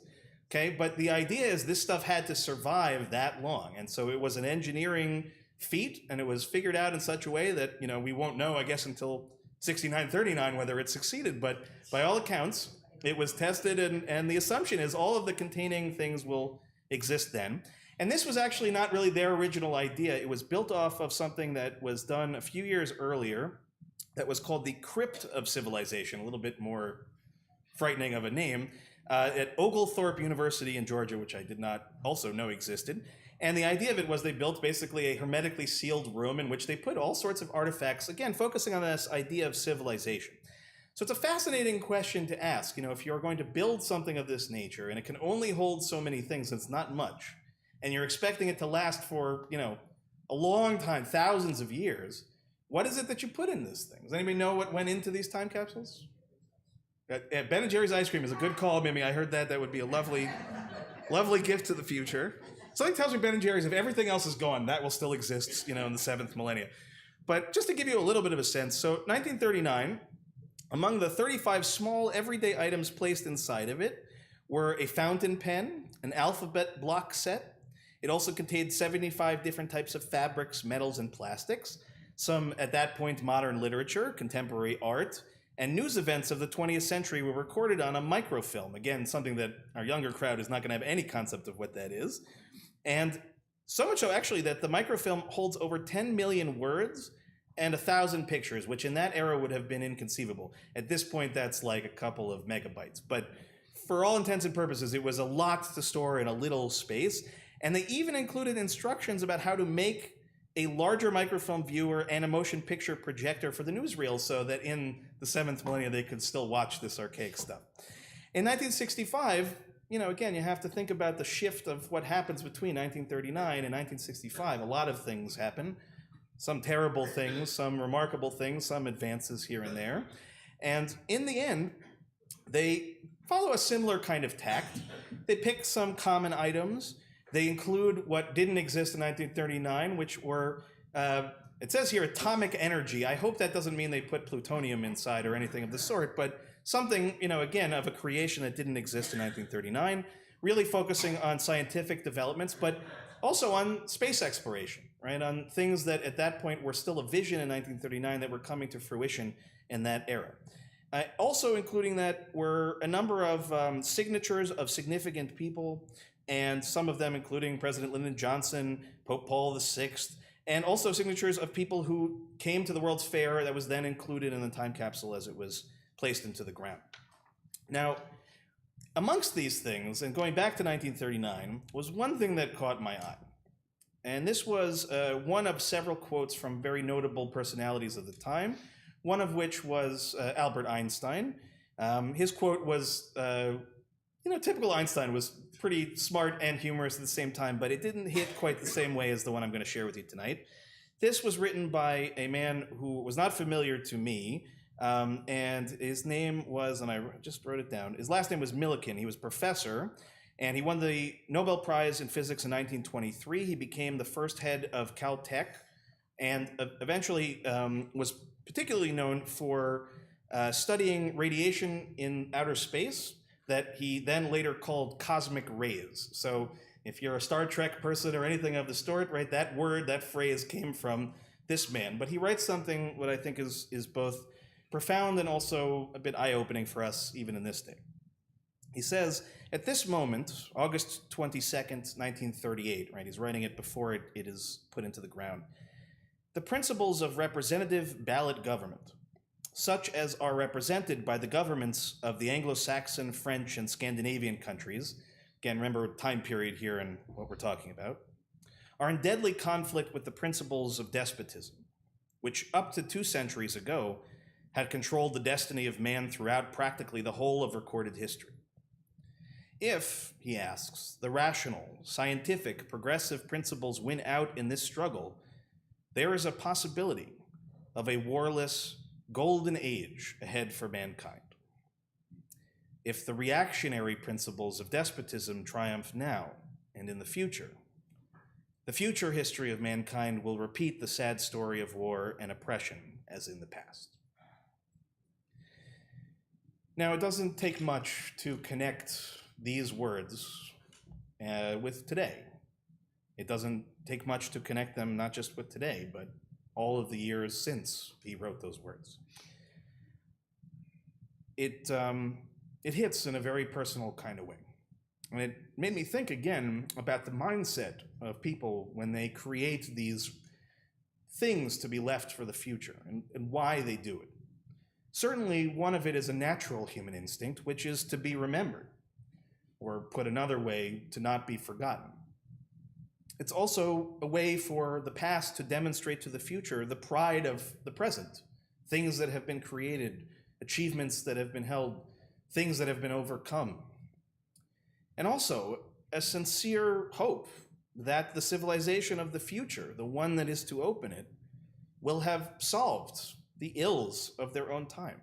Okay, but the idea is this stuff had to survive that long. And so it was an engineering feat, and it was figured out in such a way that, we won't know, I guess, until 6939 whether it succeeded. But by all accounts, it was tested, and the assumption is all of the containing things will exist then. And this was actually not really their original idea. It was built off of something that was done a few years earlier that was called the Crypt of Civilization, a little bit more frightening of a name, at Oglethorpe University in Georgia, which I did not also know existed. And the idea of it was they built basically a hermetically sealed room in which they put all sorts of artifacts, again, focusing on this idea of civilization. So it's a fascinating question to ask, if you're going to build something of this nature, and it can only hold so many things, it's not much, and you're expecting it to last for, a long time, thousands of years, what is it that you put in this thing? Does anybody know what went into these time capsules? Ben & Jerry's ice cream is a good call, Mimi. I heard that. That would be a lovely, lovely gift to the future. Something tells me Ben & Jerry's, if everything else is gone, that will still exist, in the 7th millennium. But just to give you a little bit of a sense, so 1939, among the 35 small everyday items placed inside of it were a fountain pen, an alphabet block set. It also contained 75 different types of fabrics, metals, and plastics. Some, at that point, modern literature, contemporary art, and news events of the 20th century were recorded on a microfilm. Again, something that our younger crowd is not going to have any concept of what that is. And so much so, actually, that the microfilm holds over 10 million words and 1,000 pictures, which in that era would have been inconceivable. At this point, that's like a couple of megabytes. But for all intents and purposes, it was a lot to store in a little space. And they even included instructions about how to make a larger microfilm viewer and a motion picture projector for the newsreel so that in the 7th millennium they could still watch this archaic stuff. In 1965, again, you have to think about the shift of what happens between 1939 and 1965. A lot of things happen. Some terrible things, some remarkable things, some advances here and there. And in the end, they follow a similar kind of tact. They pick some common items. They include what didn't exist in 1939, which were, it says here, atomic energy. I hope that doesn't mean they put plutonium inside or anything of the sort, but something, again, of a creation that didn't exist in 1939, really focusing on scientific developments, but also on space exploration, right? On things that at that point were still a vision in 1939 that were coming to fruition in that era. Also including that were a number of signatures of significant people, and some of them including President Lyndon Johnson, Pope Paul VI, and also signatures of people who came to the World's Fair that was then included in the time capsule as it was placed into the ground. Now, amongst these things, and going back to 1939, was one thing that caught my eye. And this was one of several quotes from very notable personalities of the time, one of which was Albert Einstein. His quote was, typical Einstein, was pretty smart and humorous at the same time, but it didn't hit quite the same way as the one I'm going to share with you tonight. This was written by a man who was not familiar to me, and his name was, and I just wrote it down, his last name was Millikan. He was professor, and he won the Nobel Prize in Physics in 1923. He became the first head of Caltech, and eventually was particularly known for studying radiation in outer space that he then later called cosmic rays. So if you're a Star Trek person or anything of the sort, right, that word, that phrase came from this man. But he writes something what I think is both profound and also a bit eye-opening for us even in this day. He says, at this moment, August 22nd, 1938, right, he's writing it before it is put into the ground, the principles of representative ballot government, such as are represented by the governments of the Anglo-Saxon, French, and Scandinavian countries, again, remember time period here and what we're talking about, are in deadly conflict with the principles of despotism, which up to 2 centuries ago had controlled the destiny of man throughout practically the whole of recorded history. If, he asks, the rational, scientific, progressive principles win out in this struggle, there is a possibility of a warless, golden age ahead for mankind. If the reactionary principles of despotism triumph now and in the future history of mankind will repeat the sad story of war and oppression as in the past. Now, it doesn't take much to connect these words with today. It doesn't take much to connect them not just with today, but all of the years since he wrote those words. It hits in a very personal kind of way. And it made me think again about the mindset of people when they create these things to be left for the future and why they do it. Certainly, one of it is a natural human instinct, which is to be remembered, or put another way, to not be forgotten. It's also a way for the past to demonstrate to the future the pride of the present, things that have been created, achievements that have been held, things that have been overcome. And also a sincere hope that the civilization of the future, the one that is to open it, will have solved the ills of their own time.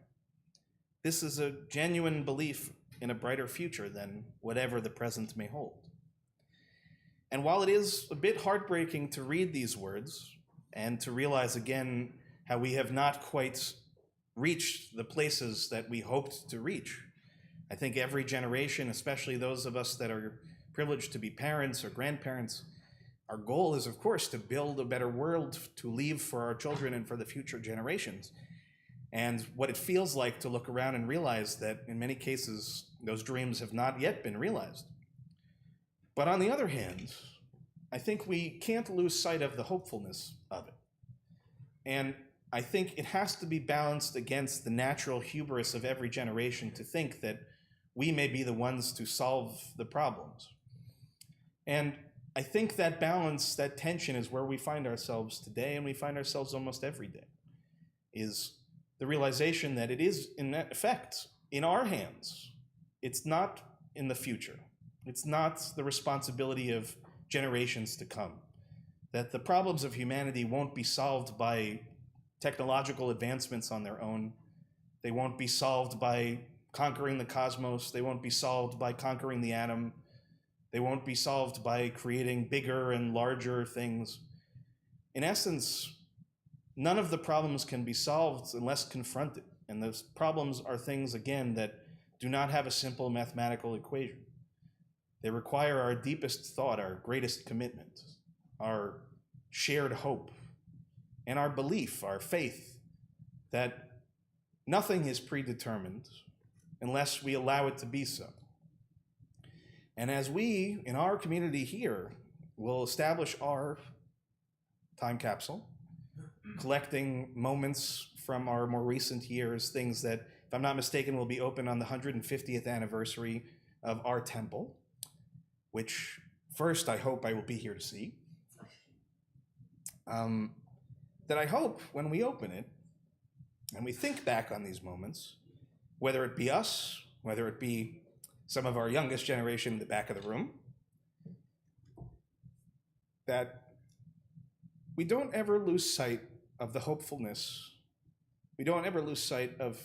This is a genuine belief in a brighter future than whatever the present may hold. And while it is a bit heartbreaking to read these words and to realize again how we have not quite reached the places that we hoped to reach, I think every generation, especially those of us that are privileged to be parents or grandparents, our goal is, of course, to build a better world to leave for our children and for the future generations. And what it feels like to look around and realize that in many cases, those dreams have not yet been realized. But on the other hand, I think we can't lose sight of the hopefulness of it. And I think it has to be balanced against the natural hubris of every generation to think that we may be the ones to solve the problems. And I think that balance, that tension is where we find ourselves today, and we find ourselves almost every day, is the realization that it is, in effect, in our hands. It's not in the future. It's not the responsibility of generations to come. That the problems of humanity won't be solved by technological advancements on their own. They won't be solved by conquering the cosmos. They won't be solved by conquering the atom. They won't be solved by creating bigger and larger things. In essence, none of the problems can be solved unless confronted. And those problems are things, again, that do not have a simple mathematical equation. They require our deepest thought, our greatest commitment, our shared hope, and our belief, our faith, that nothing is predetermined unless we allow it to be so. And as we, in our community here, will establish our time capsule, collecting moments from our more recent years, things that, if I'm not mistaken, will be open on the 150th anniversary of our temple, which first I hope I will be here to see. That I hope when we open it, and we think back on these moments, whether it be us, whether it be some of our youngest generation in the back of the room, that we don't ever lose sight of the hopefulness. We don't ever lose sight of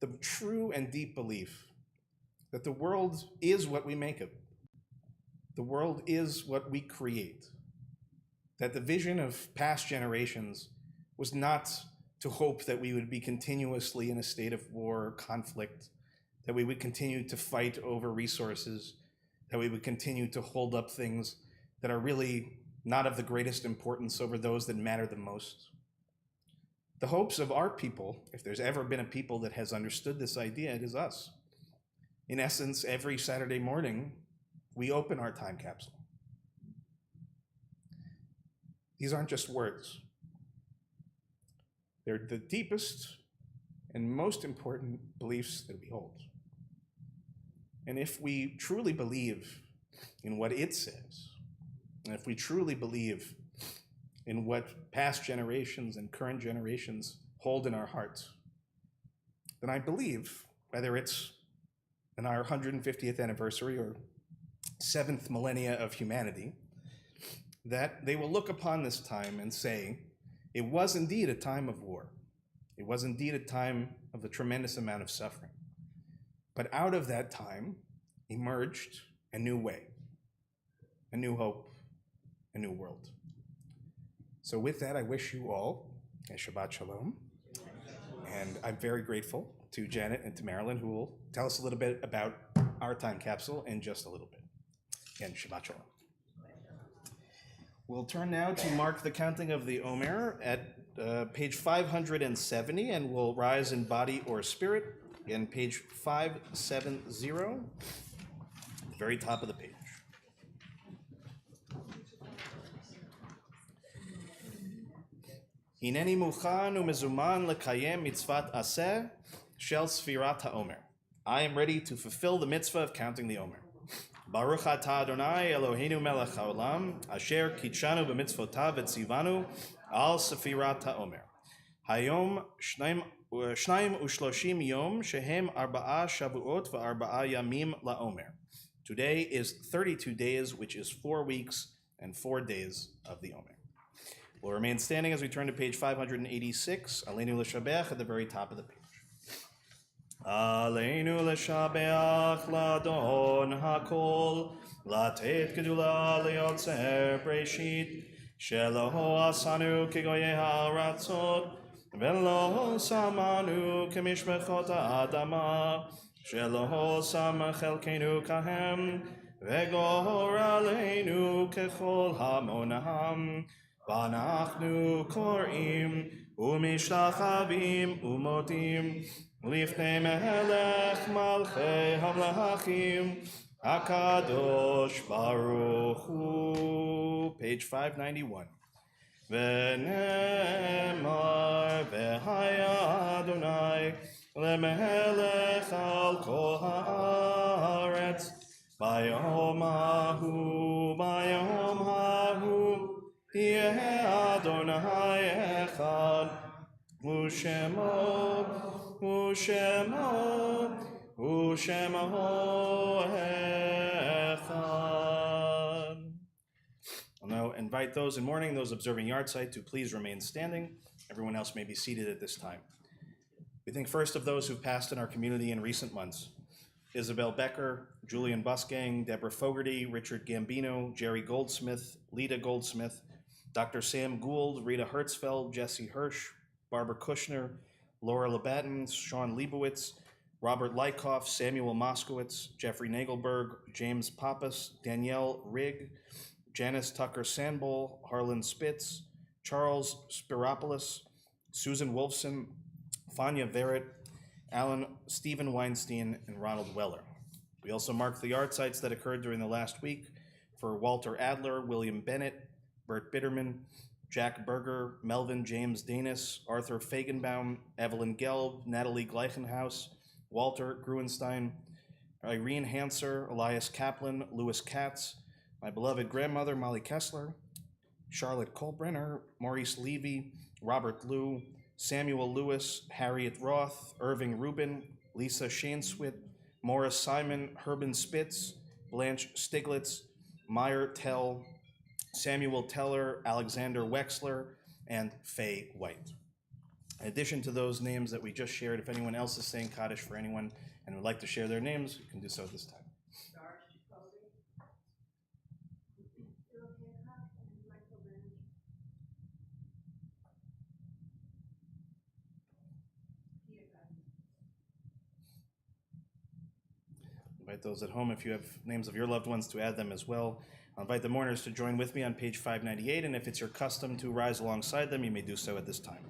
the true and deep belief that the world is what we make of it. The world is what we create. That the vision of past generations was not to hope that we would be continuously in a state of war, conflict, that we would continue to fight over resources, that we would continue to hold up things that are really not of the greatest importance over those that matter the most. The hopes of our people, if there's ever been a people that has understood this idea, it is us. In essence, every Saturday morning, we open our time capsule. These aren't just words. They're the deepest and most important beliefs that we hold. And if we truly believe in what it says, and if we truly believe in what past generations and current generations hold in our hearts, then I believe, whether it's in our 150th anniversary or 7th millennia of humanity, that they will look upon this time and say, it was indeed a time of war. It was indeed a time of a tremendous amount of suffering. But out of that time emerged a new way, a new hope, a new world. So with that, I wish you all a Shabbat Shalom. And I'm very grateful to Janet and to Marilyn, who will tell us a little bit about our time capsule in just a little bit. Again, Shabbat Shalom. We'll turn now to mark the counting of the Omer at page 570, and we'll rise in body or spirit. Again, page 570, the very top of the page. Hineni muchan umezuman lekayem mitzvat aseh shel sfirat haomer. I am ready to fulfill the mitzvah of counting the Omer. Baruch atah Adonai Eloheinu melech haolam asher kitshanu b'mitzvotav etzivanu al sfirat haomer. Hayom shnaim ushloshim yom shehem arba'a shavuot v'arba'a yamim laomer. Today is 32 days, which is 4 weeks and 4 days of the Omer. We'll remain standing as we turn to page 586, Aleinu l'shabeach, at the very top of the page. Aleinu l'shabeach ladon hakol, latet gedula leotzer breshit, shelo asanu kigoye haratzot, velo samanu kemishmechot ha'adama, shelo sam chelkenu kahem, vegor aleinu kechol hamonaham, Vanachnu korim umishtachavim umotim lifnei melech malchei hamlachim hakadosh baruch hu. Page 591. ונאמר והיה אדוני למלך על כל הארץ ביום ההוא יהיה אדוני אחד ושמו אחד. I'll now invite those in mourning, those observing yahrzeit, to please remain standing. Everyone else may be seated at this time. We think first of those who've passed in our community in recent months. Isabel Becker, Julian Busgang, Deborah Fogarty, Richard Gambino, Jerry Goldsmith, Lita Goldsmith, Dr. Sam Gould, Rita Hertzfeld, Jesse Hirsch, Barbara Kushner, Laura Labatten, Sean Leibowitz, Robert Lykoff, Samuel Moskowitz, Jeffrey Nagelberg, James Pappas, Danielle Rigg, Janice Tucker Sandbol, Harlan Spitz, Charles Spiropoulos, Susan Wolfson, Fania Verrett, Alan Stephen Weinstein, and Ronald Weller. We also mark the yahrzeits that occurred during the last week for Walter Adler, William Bennett, Bert Bitterman, Jack Berger, Melvin James Danis, Arthur Fagenbaum, Evelyn Gelb, Natalie Gleichenhaus, Walter Gruenstein, Irene Hanser, Elias Kaplan, Louis Katz, my beloved grandmother Molly Kessler, Charlotte Kolbrenner, Maurice Levy, Robert Liu, Samuel Lewis, Harriet Roth, Irving Rubin, Lisa Shaneswit, Morris Simon, Herben Spitz, Blanche Stiglitz, Meyer Tell, Samuel Teller, Alexander Wexler, and Faye White. In addition to those names that we just shared, if anyone else is saying Kaddish for anyone and would like to share their names, you can do so at this time. Invite those at home, if you have names of your loved ones, to add them as well. I'll invite the mourners to join with me on page 598, and if it's your custom to rise alongside them, you may do so at this time.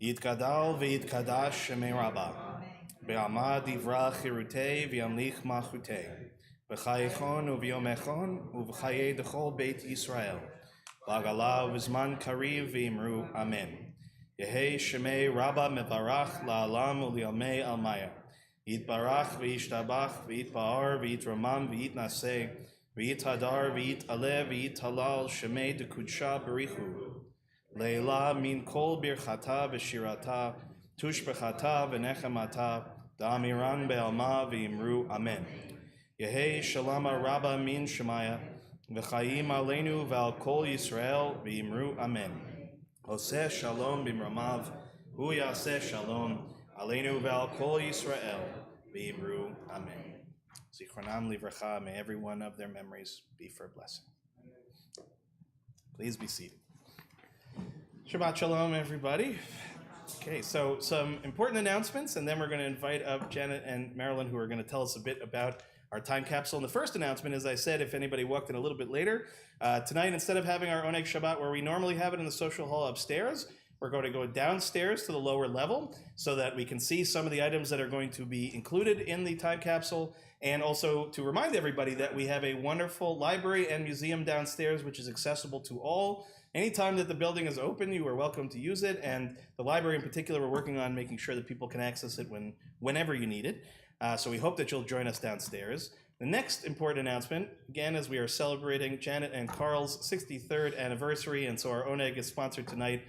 Yitkadal v'yitkadash shemei Rabbah, be'amad divra chirutei v'yamlich malchutei, b'chayechon u'v'yomechon u'v'chayei d'chol beit Yisrael, b'agala u'v'zman kariv v'imru amen. Yehei shemei Rabbah mevarach la'alam u'li'amei almaya. Yitbarach v'yishtabach v'yitba'ar v'yitramam v'yitnaseh v'yithadar v'yit'aleh v'yithalal shemei d'kudsha b'richu leila min kol birchata v'shirata tushbechata v'nechemata da'amiran be'alma v'imru amen. Yehei shalama rabba min shemaya v'chayim aleinu v'al kol Yisrael v'imru amen. Oseh shalom b'mramav hu yaseh shalom Aleinu v'al kol Yisrael v'imru amen. Zichronam livracha, may every one of their memories be for a blessing. Please be seated. Shabbat shalom, everybody. Okay, so some important announcements, and then we're going to invite up Janet and Marilyn, who are going to tell us a bit about our time capsule. And the first announcement, as I said, if anybody walked in a little bit later, tonight, instead of having our Oneg Shabbat where we normally have it in the social hall upstairs, we're going to go downstairs to the lower level so that we can see some of the items that are going to be included in the time capsule, and also to remind everybody that we have a wonderful library and museum downstairs which is accessible to all. Anytime that the building is open, you are welcome to use it, and the library in particular, we're working on making sure that people can access it whenever you need it. So we hope that you'll join us downstairs. The next important announcement, again, as we are celebrating Janet and Carl's 63rd anniversary, and so our Oneg is sponsored tonight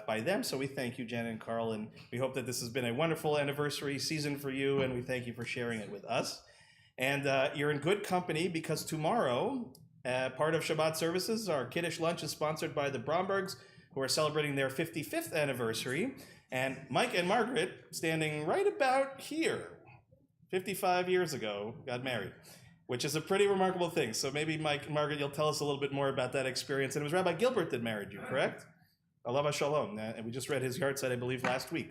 by them. So we thank you, Janet and Carl, and we hope that this has been a wonderful anniversary season for you, and we thank you for sharing it with us. And you're in good company, because tomorrow, part of Shabbat services, our Kiddush lunch is sponsored by the Brombergs, who are celebrating their 55th anniversary. And Mike and Margaret, standing right about here, 55 years ago, got married, which is a pretty remarkable thing. So maybe Mike and Margaret, you'll tell us a little bit more about that experience. And it was Rabbi Gilbert that married you, correct? Alava Shalom. And we just read his yahrzeit, I believe, last week.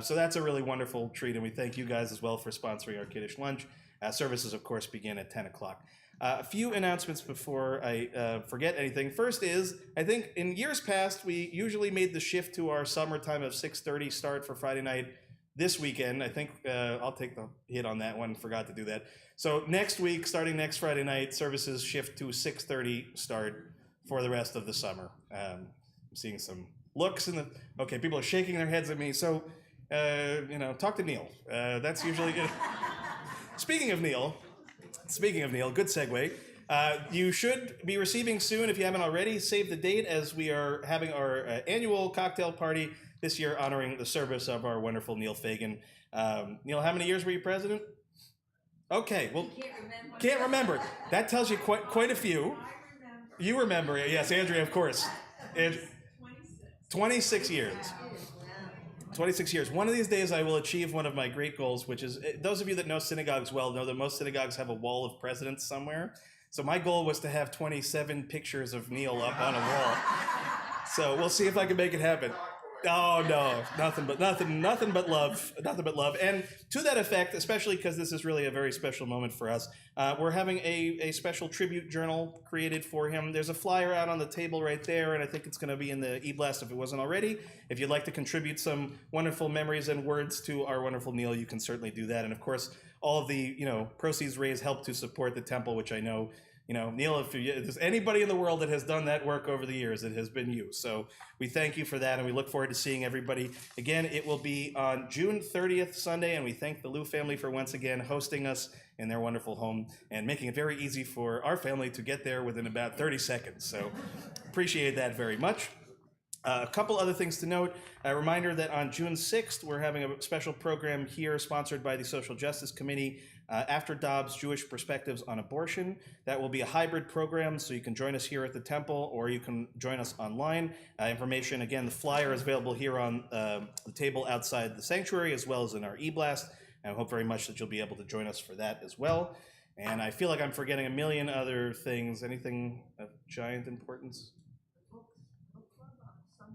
So that's a really wonderful treat, and we thank you guys as well for sponsoring our Kiddush lunch. Services, of course, begin at 10 o'clock. A few announcements before I forget anything. First is, I think in years past, we usually made the shift to our summertime of 6:30 start for Friday night. This weekend, I think I'll take the hit on that one, forgot to do that. So next week, starting next Friday night, services shift to 6:30 start. for the rest of the summer. I'm seeing some looks in the, okay, people are shaking their heads at me. So, talk to Neil. That's usually good. Speaking of Neil, good segue. You should be receiving soon, if you haven't already, save the date, as we are having our annual cocktail party this year honoring the service of our wonderful Neil Fagan. Neil, how many years were you president? Okay, well, can't remember. That tells you quite a few. You remember it, yes, Andrea, of course. 26 years. 26 years. One of these days I will achieve one of my great goals, which is, those of you that know synagogues well know that most synagogues have a wall of presidents somewhere. So my goal was to have 27 pictures of Neil up on a wall. So we'll see if I can make it happen. Oh no, nothing but love, nothing but love. And to that effect, especially because this is really a very special moment for us, we're having a special tribute journal created for him. There's a flyer out on the table right there, and I think it's going to be in the e-blast if it wasn't already. If you'd like to contribute some wonderful memories and words to our wonderful Neil, you can certainly do that. And of course, all of the proceeds raised help to support the temple, which I know. Neil, if there's anybody in the world that has done that work over the years, it has been you. So we thank you for that, and we look forward to seeing everybody. Again, it will be on June 30th, Sunday, and we thank the Liu family for once again hosting us in their wonderful home and making it very easy for our family to get there within about 30 seconds. So appreciate that very much. A couple other things to note. A reminder that on June 6th, we're having a special program here sponsored by the Social Justice Committee, After Dobbs, Jewish Perspectives on Abortion. That will be a hybrid program, so you can join us here at the temple or you can join us online. Information, again, the flyer is available here on the table outside the sanctuary as well as in our e-blast. And I hope very much that you'll be able to join us for that as well. And I feel like I'm forgetting a million other things. Anything of giant importance?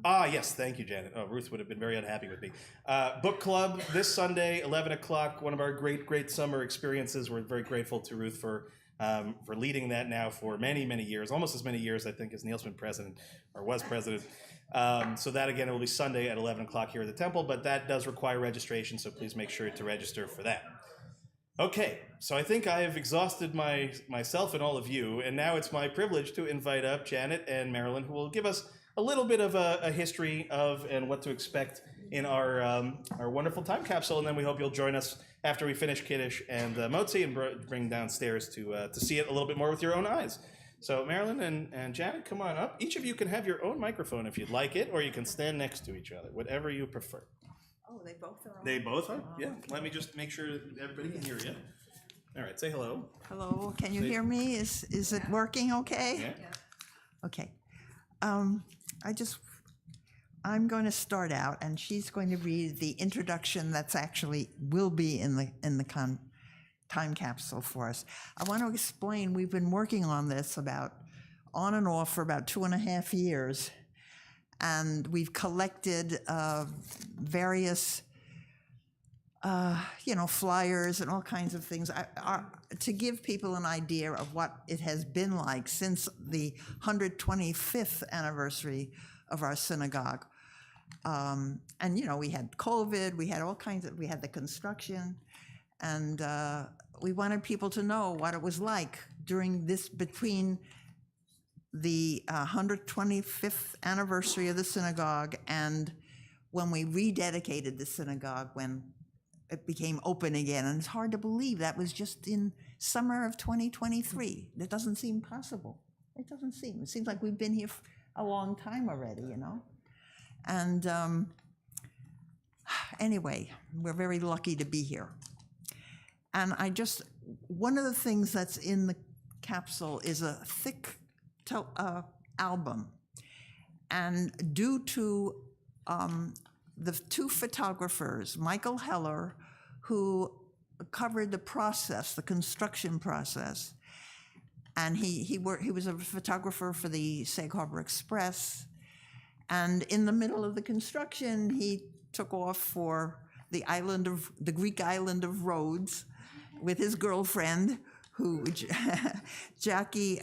Yes, thank you, Janet. Oh, Ruth would have been very unhappy with me. Book club this Sunday, 11 o'clock, one of our great summer experiences. We're very grateful to Ruth for leading that now for many years, almost as many years, I think, as Neil's been president, or was president. So that, again, it will be Sunday at 11 o'clock here at the temple, but that does require registration, so please make sure to register for that. Okay, so I think I have exhausted myself and all of you, and now it's my privilege to invite up Janet and Marilyn, who will give us a little bit of a history of and what to expect in our wonderful time capsule, and then we hope you'll join us after we finish Kiddush and Motzi and bring downstairs to see it a little bit more with your own eyes. So Marilyn and Janet, come on up. Each of you can have your own microphone if you'd like it, or you can stand next to each other, whatever you prefer. Oh, they both are on? They both are? Yeah. Let me just make sure everybody can hear you. All right, say hello. Hello, can you hear me? Is it working okay? Yeah. Okay. I'm going to start out, and she's going to read the introduction that's actually will be in the time capsule for us. I want to explain, we've been working on this on and off for about 2.5 years, and we've collected various flyers and all kinds of things to give people an idea of what it has been like since the 125th anniversary of our synagogue. And we had COVID, we had all kinds of, we had the construction, and we wanted people to know what it was like between the 125th anniversary of the synagogue and when we rededicated the synagogue, when it became open again. And it's hard to believe that was just in summer of 2023. That doesn't seem possible. It seems like we've been here a long time already, And anyway, we're very lucky to be here. And one of the things that's in the capsule is a thick album. And due to the two photographers, Michael Heller, who covered the construction process, and he was a photographer for the Sag Harbor Express, and in the middle of the construction, he took off for the Greek island of Rhodes with his girlfriend, Jackie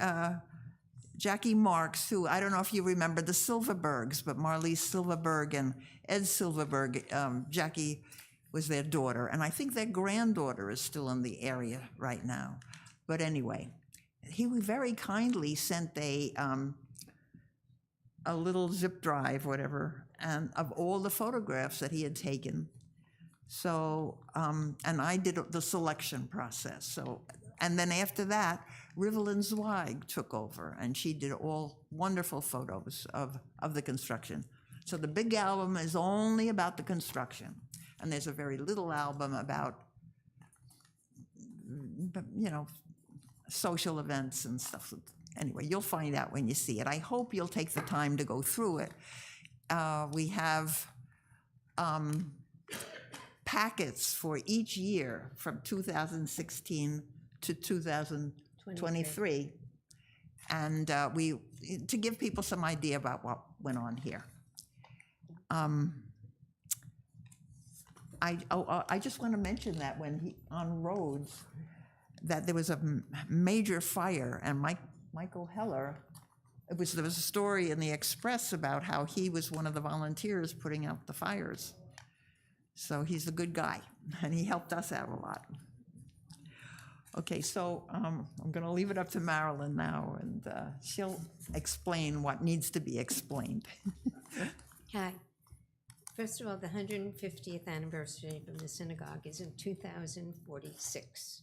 Marks, who, I don't know if you remember the Silverbergs, but Marlise Silverberg and Ed Silverberg, Jackie was their daughter, and I think their granddaughter is still in the area right now. But anyway, he very kindly sent a a little zip drive, whatever, and of all the photographs that he had taken. So, and I did the selection process. So, and then after that, Rivelyn Zweig took over, and she did all wonderful photos of the construction. So the big album is only about the construction, and there's a very little album about, you know, social events and stuff. Anyway, you'll find out when you see it. I hope you'll take the time to go through it. We have packets for each year from 2016 to 2023, and to give people some idea about what went on here. I just want to mention that when on roads, that there was a major fire, and Michael Heller, there was a story in the Express about how he was one of the volunteers putting out the fires. So he's a good guy, and he helped us out a lot. Okay, so I'm going to leave it up to Marilyn now, and she'll explain what needs to be explained. Hi. First of all, the 150th anniversary of the synagogue is in 2046.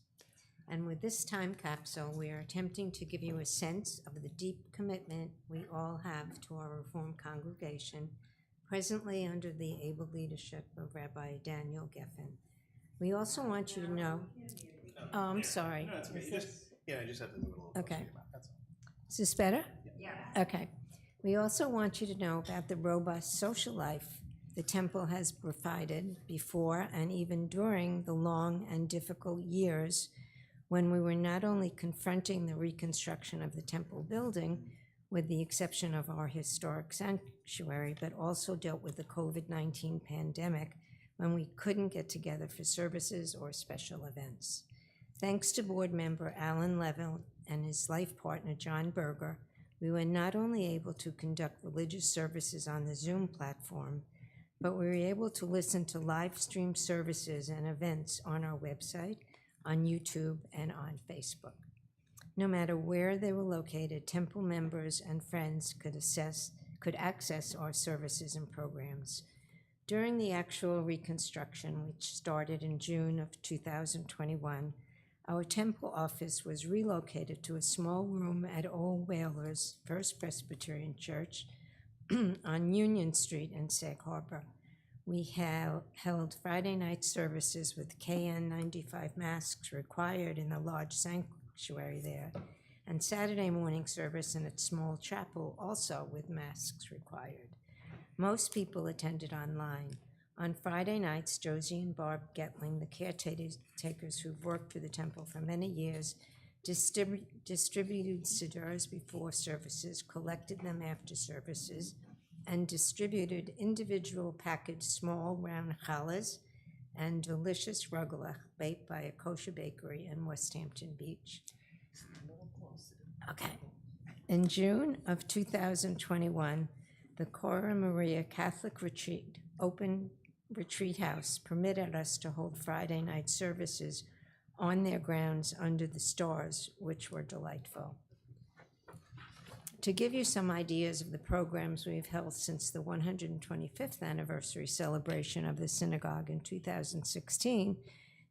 And with this time capsule, we are attempting to give you a sense of the deep commitment we all have to our Reform congregation, presently under the able leadership of Rabbi Daniel Geffen. We also want you to know, oh, I'm sorry. No, it's okay. I just have to move it a little. Okay. That's all. Is this better? Yeah. Okay. We also want you to know about the robust social life the temple has provided before and even during the long and difficult years when we were not only confronting the reconstruction of the temple building, with the exception of our historic sanctuary, but also dealt with the COVID-19 pandemic when we couldn't get together for services or special events. Thanks to board member Alan Levin and his life partner John Berger, we were not only able to conduct religious services on the Zoom platform, but we were able to listen to live stream services and events on our website, on YouTube, and on Facebook. No matter where they were located, temple members and friends could access our services and programs. During the actual reconstruction, which started in June of 2021, our temple office was relocated to a small room at Old Whalers First Presbyterian Church on Union Street in Sag Harbor. We held Friday night services with KN95 masks required in the large sanctuary there, and Saturday morning service in its small chapel, also with masks required. Most people attended online. On Friday nights, Josie and Barb Getling, the caretakers who've worked for the temple for many years, distributed sidurs before services, collected them after services, and distributed individual packaged small round challahs and delicious rugelach baked by a kosher bakery in West Hampton Beach. Okay. In June of 2021, the Cora Maria Catholic Open Retreat House permitted us to hold Friday night services on their grounds under the stars, which were delightful. To give you some ideas of the programs we've held since the 125th anniversary celebration of the synagogue in 2016,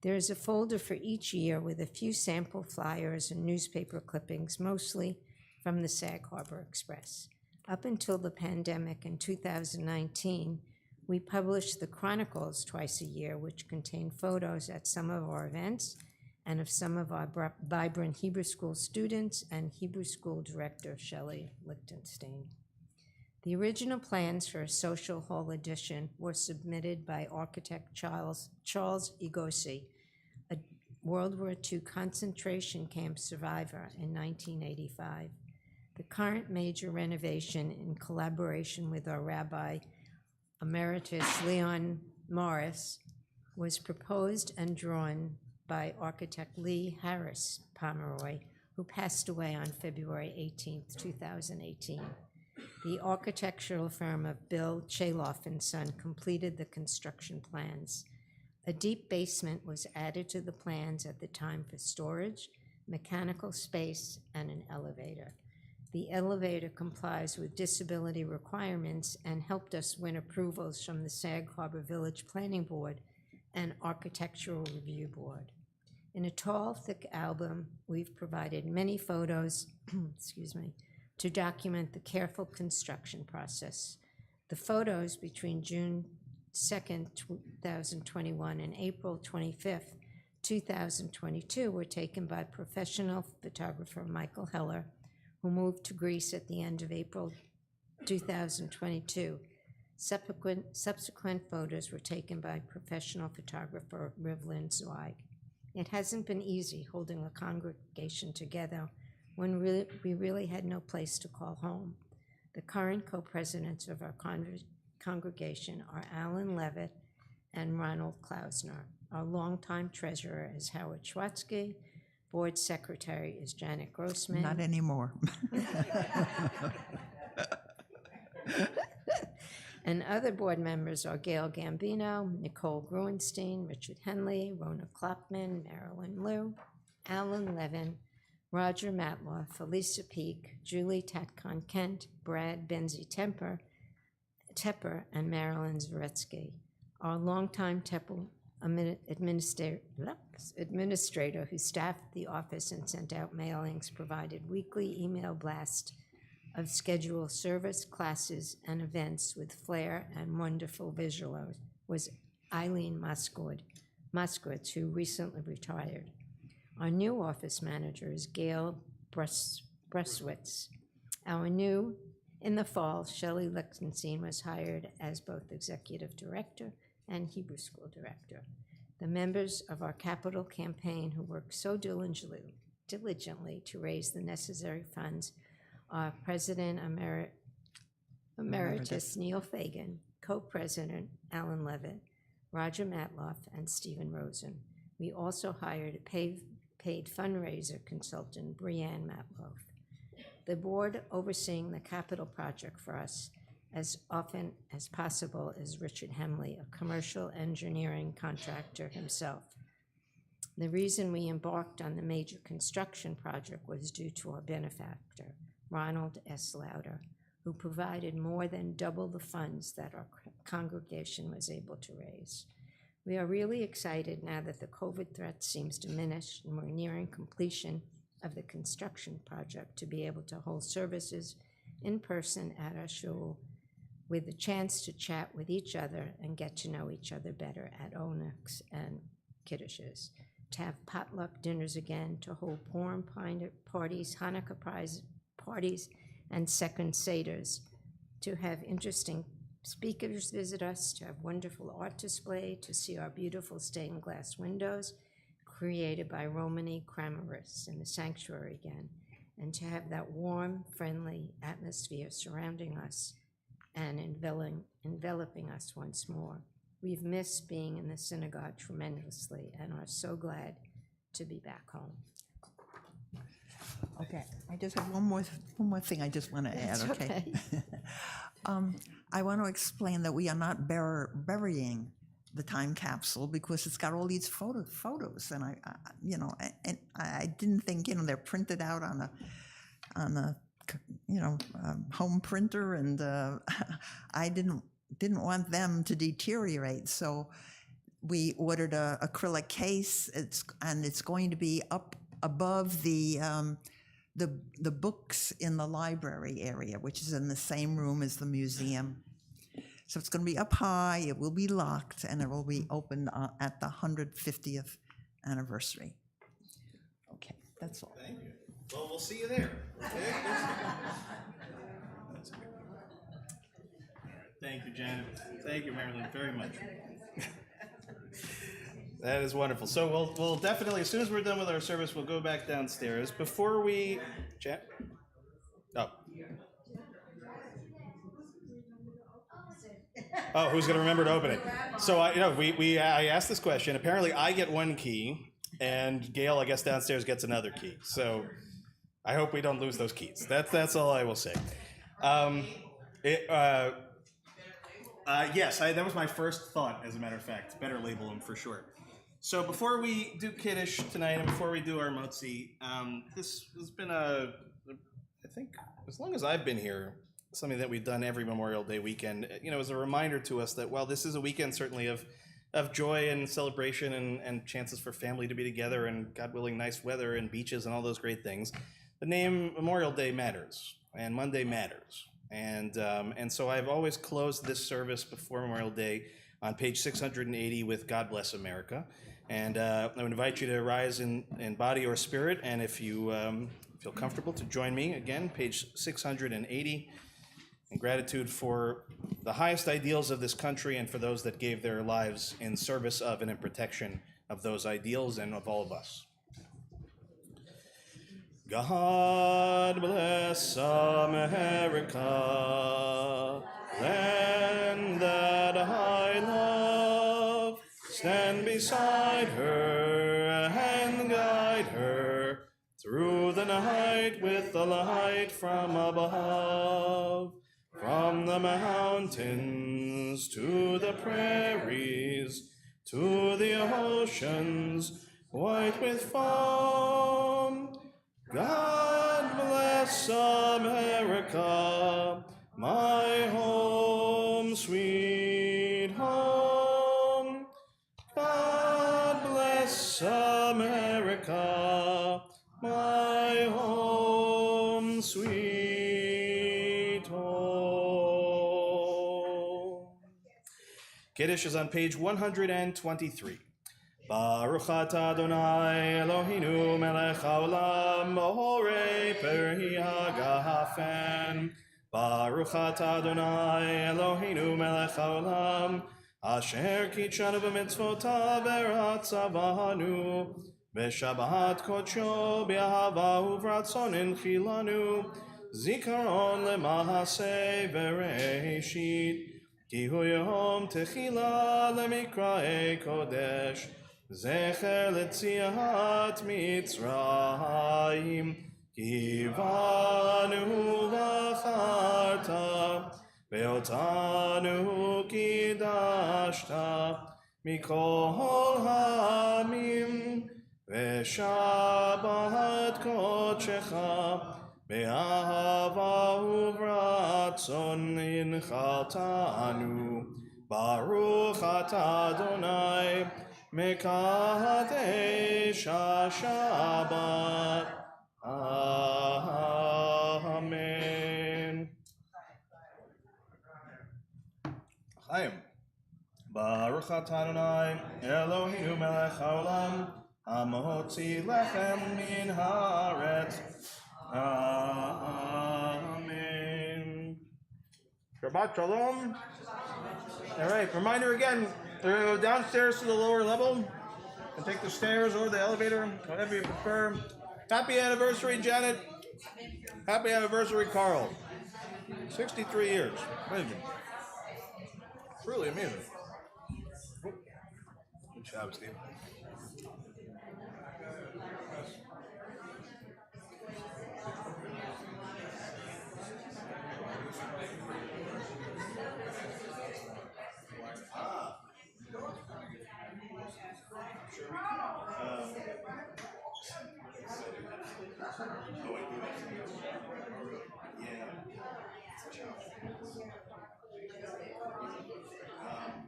there is a folder for each year with a few sample flyers and newspaper clippings, mostly from the Sag Harbor Express. Up until the pandemic in 2019, we published the Chronicles twice a year, which contain photos at some of our events and of some of our vibrant Hebrew school students and Hebrew school director Shelley Lichtenstein. The original plans for a social hall edition were submitted by architect Charles Igosi, a World War II concentration camp survivor in 1985. The current major renovation, in collaboration with our Rabbi Emeritus Leon Morris, was proposed and drawn by architect Lee Harris Pomeroy, who passed away on February 18, 2018. The architectural firm of Bill Chaloff and Son completed the construction plans. A deep basement was added to the plans at the time for storage, mechanical space, and an elevator. The elevator complies with disability requirements and helped us win approvals from the Sag Harbor Village Planning Board and Architectural Review Board. In a tall, thick album, we've provided many photos, excuse me, to document the careful construction process. The photos between June 2nd, 2021 and April 25th, 2022 were taken by professional photographer Michael Heller, who moved to Greece at the end of April 2022. Subsequent photos were taken by professional photographer Rivlin Zweig. It hasn't been easy holding a congregation together when we really had no place to call home. The current co-presidents of our congregation are Alan Levitt and Ronald Klausner. Our longtime treasurer is Howard Schwatzky. Board secretary is Janet Grossman. Not anymore. And other board members are Gail Gambino, Nicole Gruenstein, Richard Henley, Rona Klopman, Marilyn Liu, Alan Levin, Roger Matloff, Felisa Peak, Julie Tatcon Kent, Brad Benzie Tepper, and Marilyn Zaretsky. Our longtime Tepper administrator who staffed the office and sent out mailings provided weekly email blasts of scheduled service, classes, and events with flair and wonderful visuals was Eileen Moskowitz, who recently retired. Our new office manager is Gail Bruswitz. In the fall, Shelley Lichtenstein was hired as both executive director and Hebrew school director. The members of our capital campaign who worked so diligently to raise the necessary funds are President Emeritus Neil Fagan, Co-President Alan Levitt, Roger Matloff, and Stephen Rosen. We also hired a paid fundraiser consultant, Brianne Matloff. The board overseeing the capital project for us as often as possible is Richard Henley, a commercial engineering contractor himself. The reason we embarked on the major construction project was due to our benefactor, Ronald S. Lauder, who provided more than double the funds that our congregation was able to raise. We are really excited now that the COVID threat seems diminished and we're nearing completion of the construction project to be able to hold services in person at our shul with the chance to chat with each other and get to know each other better at Onyx and Kiddushes, to have potluck dinners again, to hold Purim parties, Hanukkah parties, and second seders, to have interesting speakers visit us, to have wonderful art display, to see our beautiful stained glass windows created by Romany Kramaris in the sanctuary again, and to have that warm, friendly atmosphere surrounding us and enveloping us once more. We've missed being in the synagogue tremendously and are so glad to be back home. Okay, I just have one more thing I just want to add, That's okay? I want to explain that we are not burying the time capsule because it's got all these photos, and I didn't think, they're printed out on a home printer, and I didn't want them to deteriorate, so we ordered a acrylic case. It's going to be up above the books in the library area, which is in the same room as the museum. So it's going to be up high, it will be locked, and it will be open at the 150th anniversary. Okay, that's all. Thank you. Well, we'll see you there. Okay? That's good. Thank you, Janet. Thank you, Marilyn, very much. That is wonderful. So we'll definitely, as soon as we're done with our service, we'll go back downstairs. Before we, Jan? Oh, who's going to remember to open it? So I asked this question. Apparently, I get one key, and Gail, I guess, downstairs gets another key. So I hope we don't lose those keys. That's all I will say. Yes, that was my first thought. As a matter of fact, better label them for sure. So before we do Kiddush tonight, and before we do our Motzi, this has been I think as long as I've been here, something that we've done every Memorial Day weekend, is a reminder to us that while this is a weekend certainly of joy and celebration and chances for family to be together and, God willing, nice weather and beaches and all those great things, the name Memorial Day matters and Monday matters. And so I've always closed this service before Memorial Day on page 680 with God Bless America. And I would invite you to rise in body or spirit, and if you feel comfortable, to join me again, page 680, in gratitude for the highest ideals of this country and for those that gave their lives in service of and in protection of those ideals and of all of us. God bless America, land that I love. Stand beside her and guide her through the night with the light from above. From the mountains to the prairies, to the oceans white with foam. God bless America, my home, sweet home. God bless America, my home, sweet home. Kiddush is on page 123. Baruch atah Adonai Eloheinu melech haolam borei peri hagafen. Baruch atah Adonai Eloheinu melech haolam asher kitshanu b'mitzvotav v'ratzavanu b'shabbat kodsho b'ahava uvratzon inchilanu zikaron lemahaseh v'reishit ki hu yom techila lemikraei kodesh zecher letziat Mitzrayim ki banu v'acharta ve'otanu kidashta mikol ha'amim ve'shabbat kodshecha be'ahava uvratzon inchaltanu Baruch atah Adonai Mekadesh HaShabbat. Amen. Chaim. Baruch atah Adonai Eloheinu melech haolam hamotzi lechem min haaretz. Amen. Shabbat shalom. All right, reminder again, we're going to go downstairs to the lower level and take the stairs or the elevator, whatever you prefer. Happy anniversary, Janet. Happy anniversary, Carl. 63 years. Amazing. Truly amazing. Good job, Steve.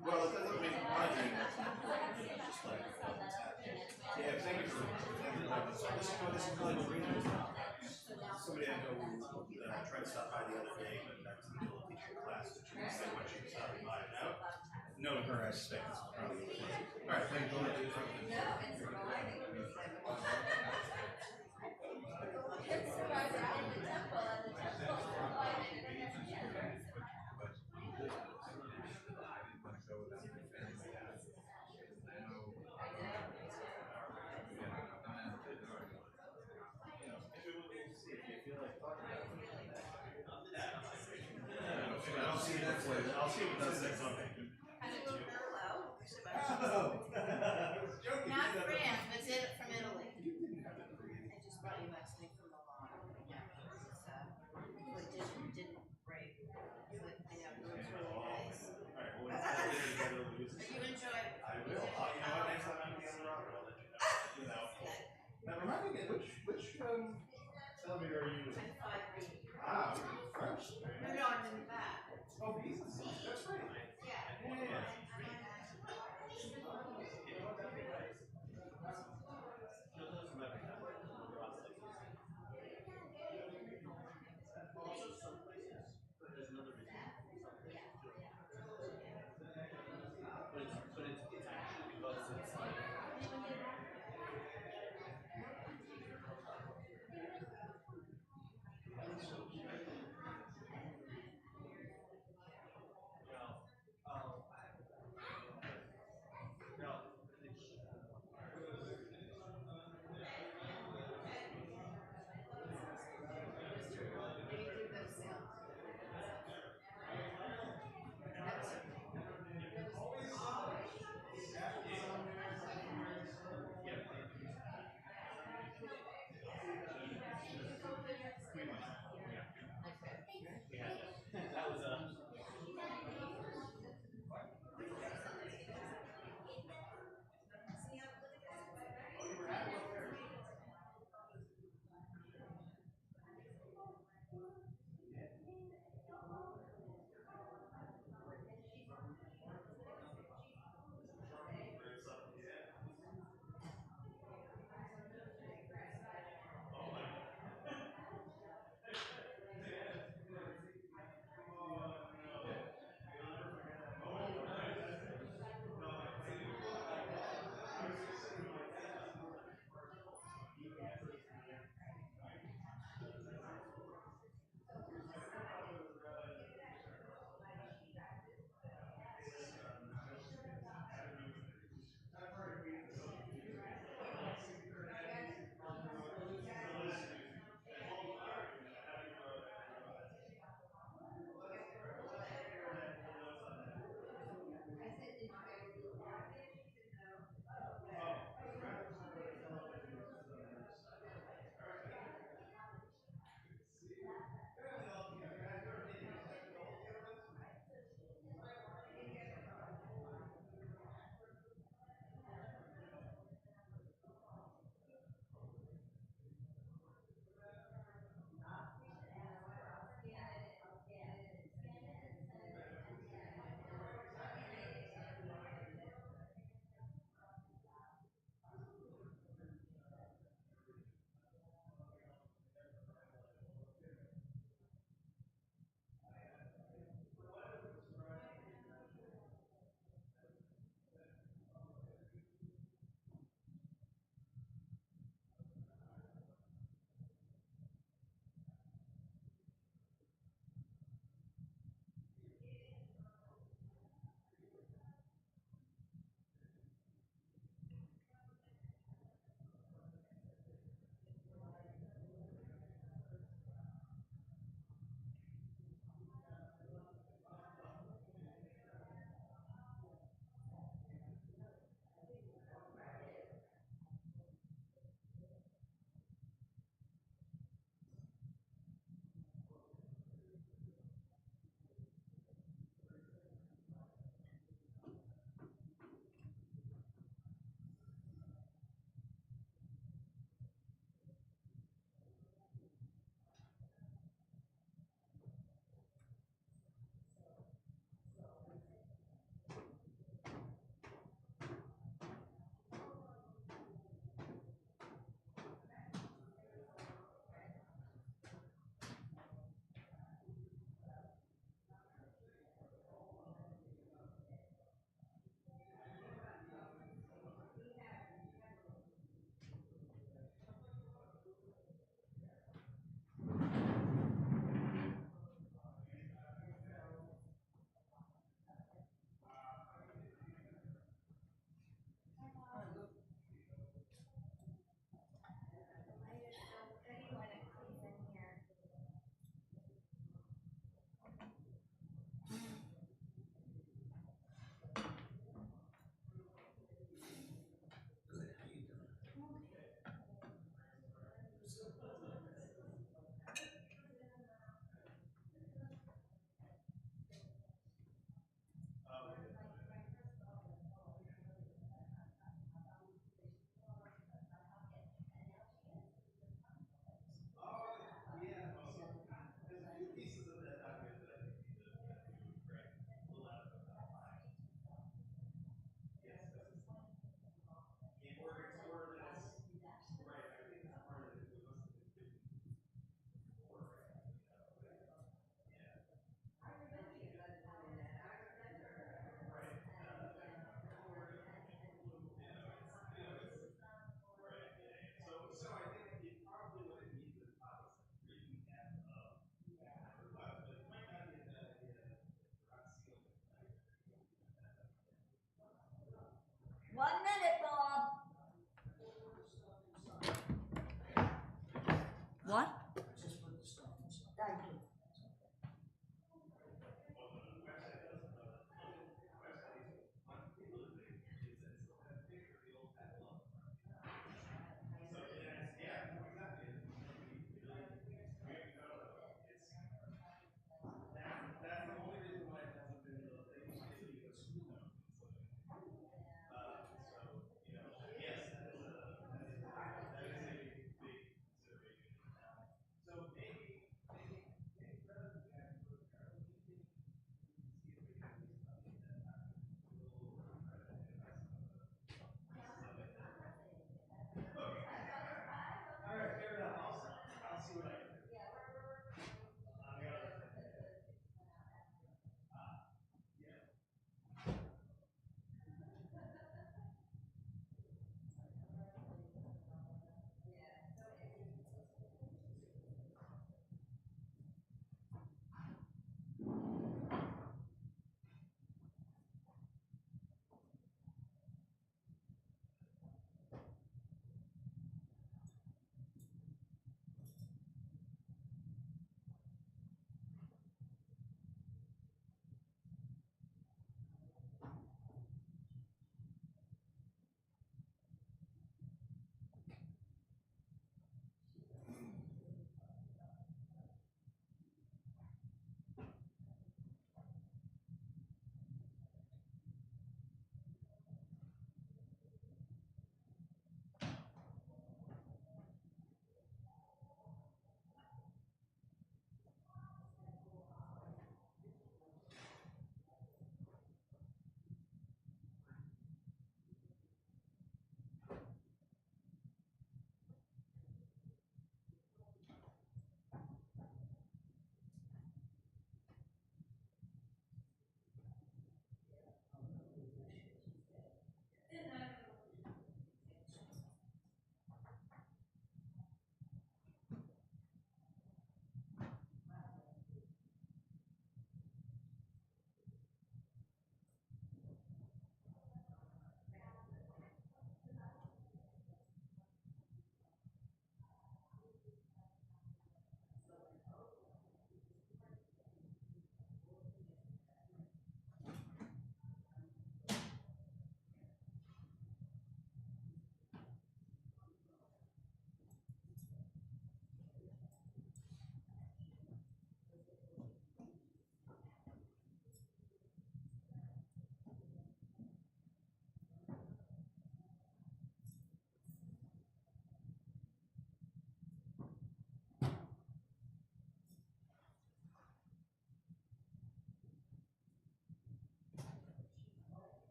Well, it doesn't make my dream just like yeah, thank you for this is really what we do. Somebody I know who tried to stop by the other day, but that's in the middle of teaching class, that she was saying what she was stopping by now. Knowing her, I suspect this is probably what it was. All right, thank you. I'll see if it does next Monday. Not France, but from Italy. I just brought you last week from Milan. Yeah, it didn't break. But I know it was really nice. But you enjoyed it. I will. You know what? Next time I'm in the rock, I'll let you know. Now, remind me again, which I'm 5 reading. Ah, French.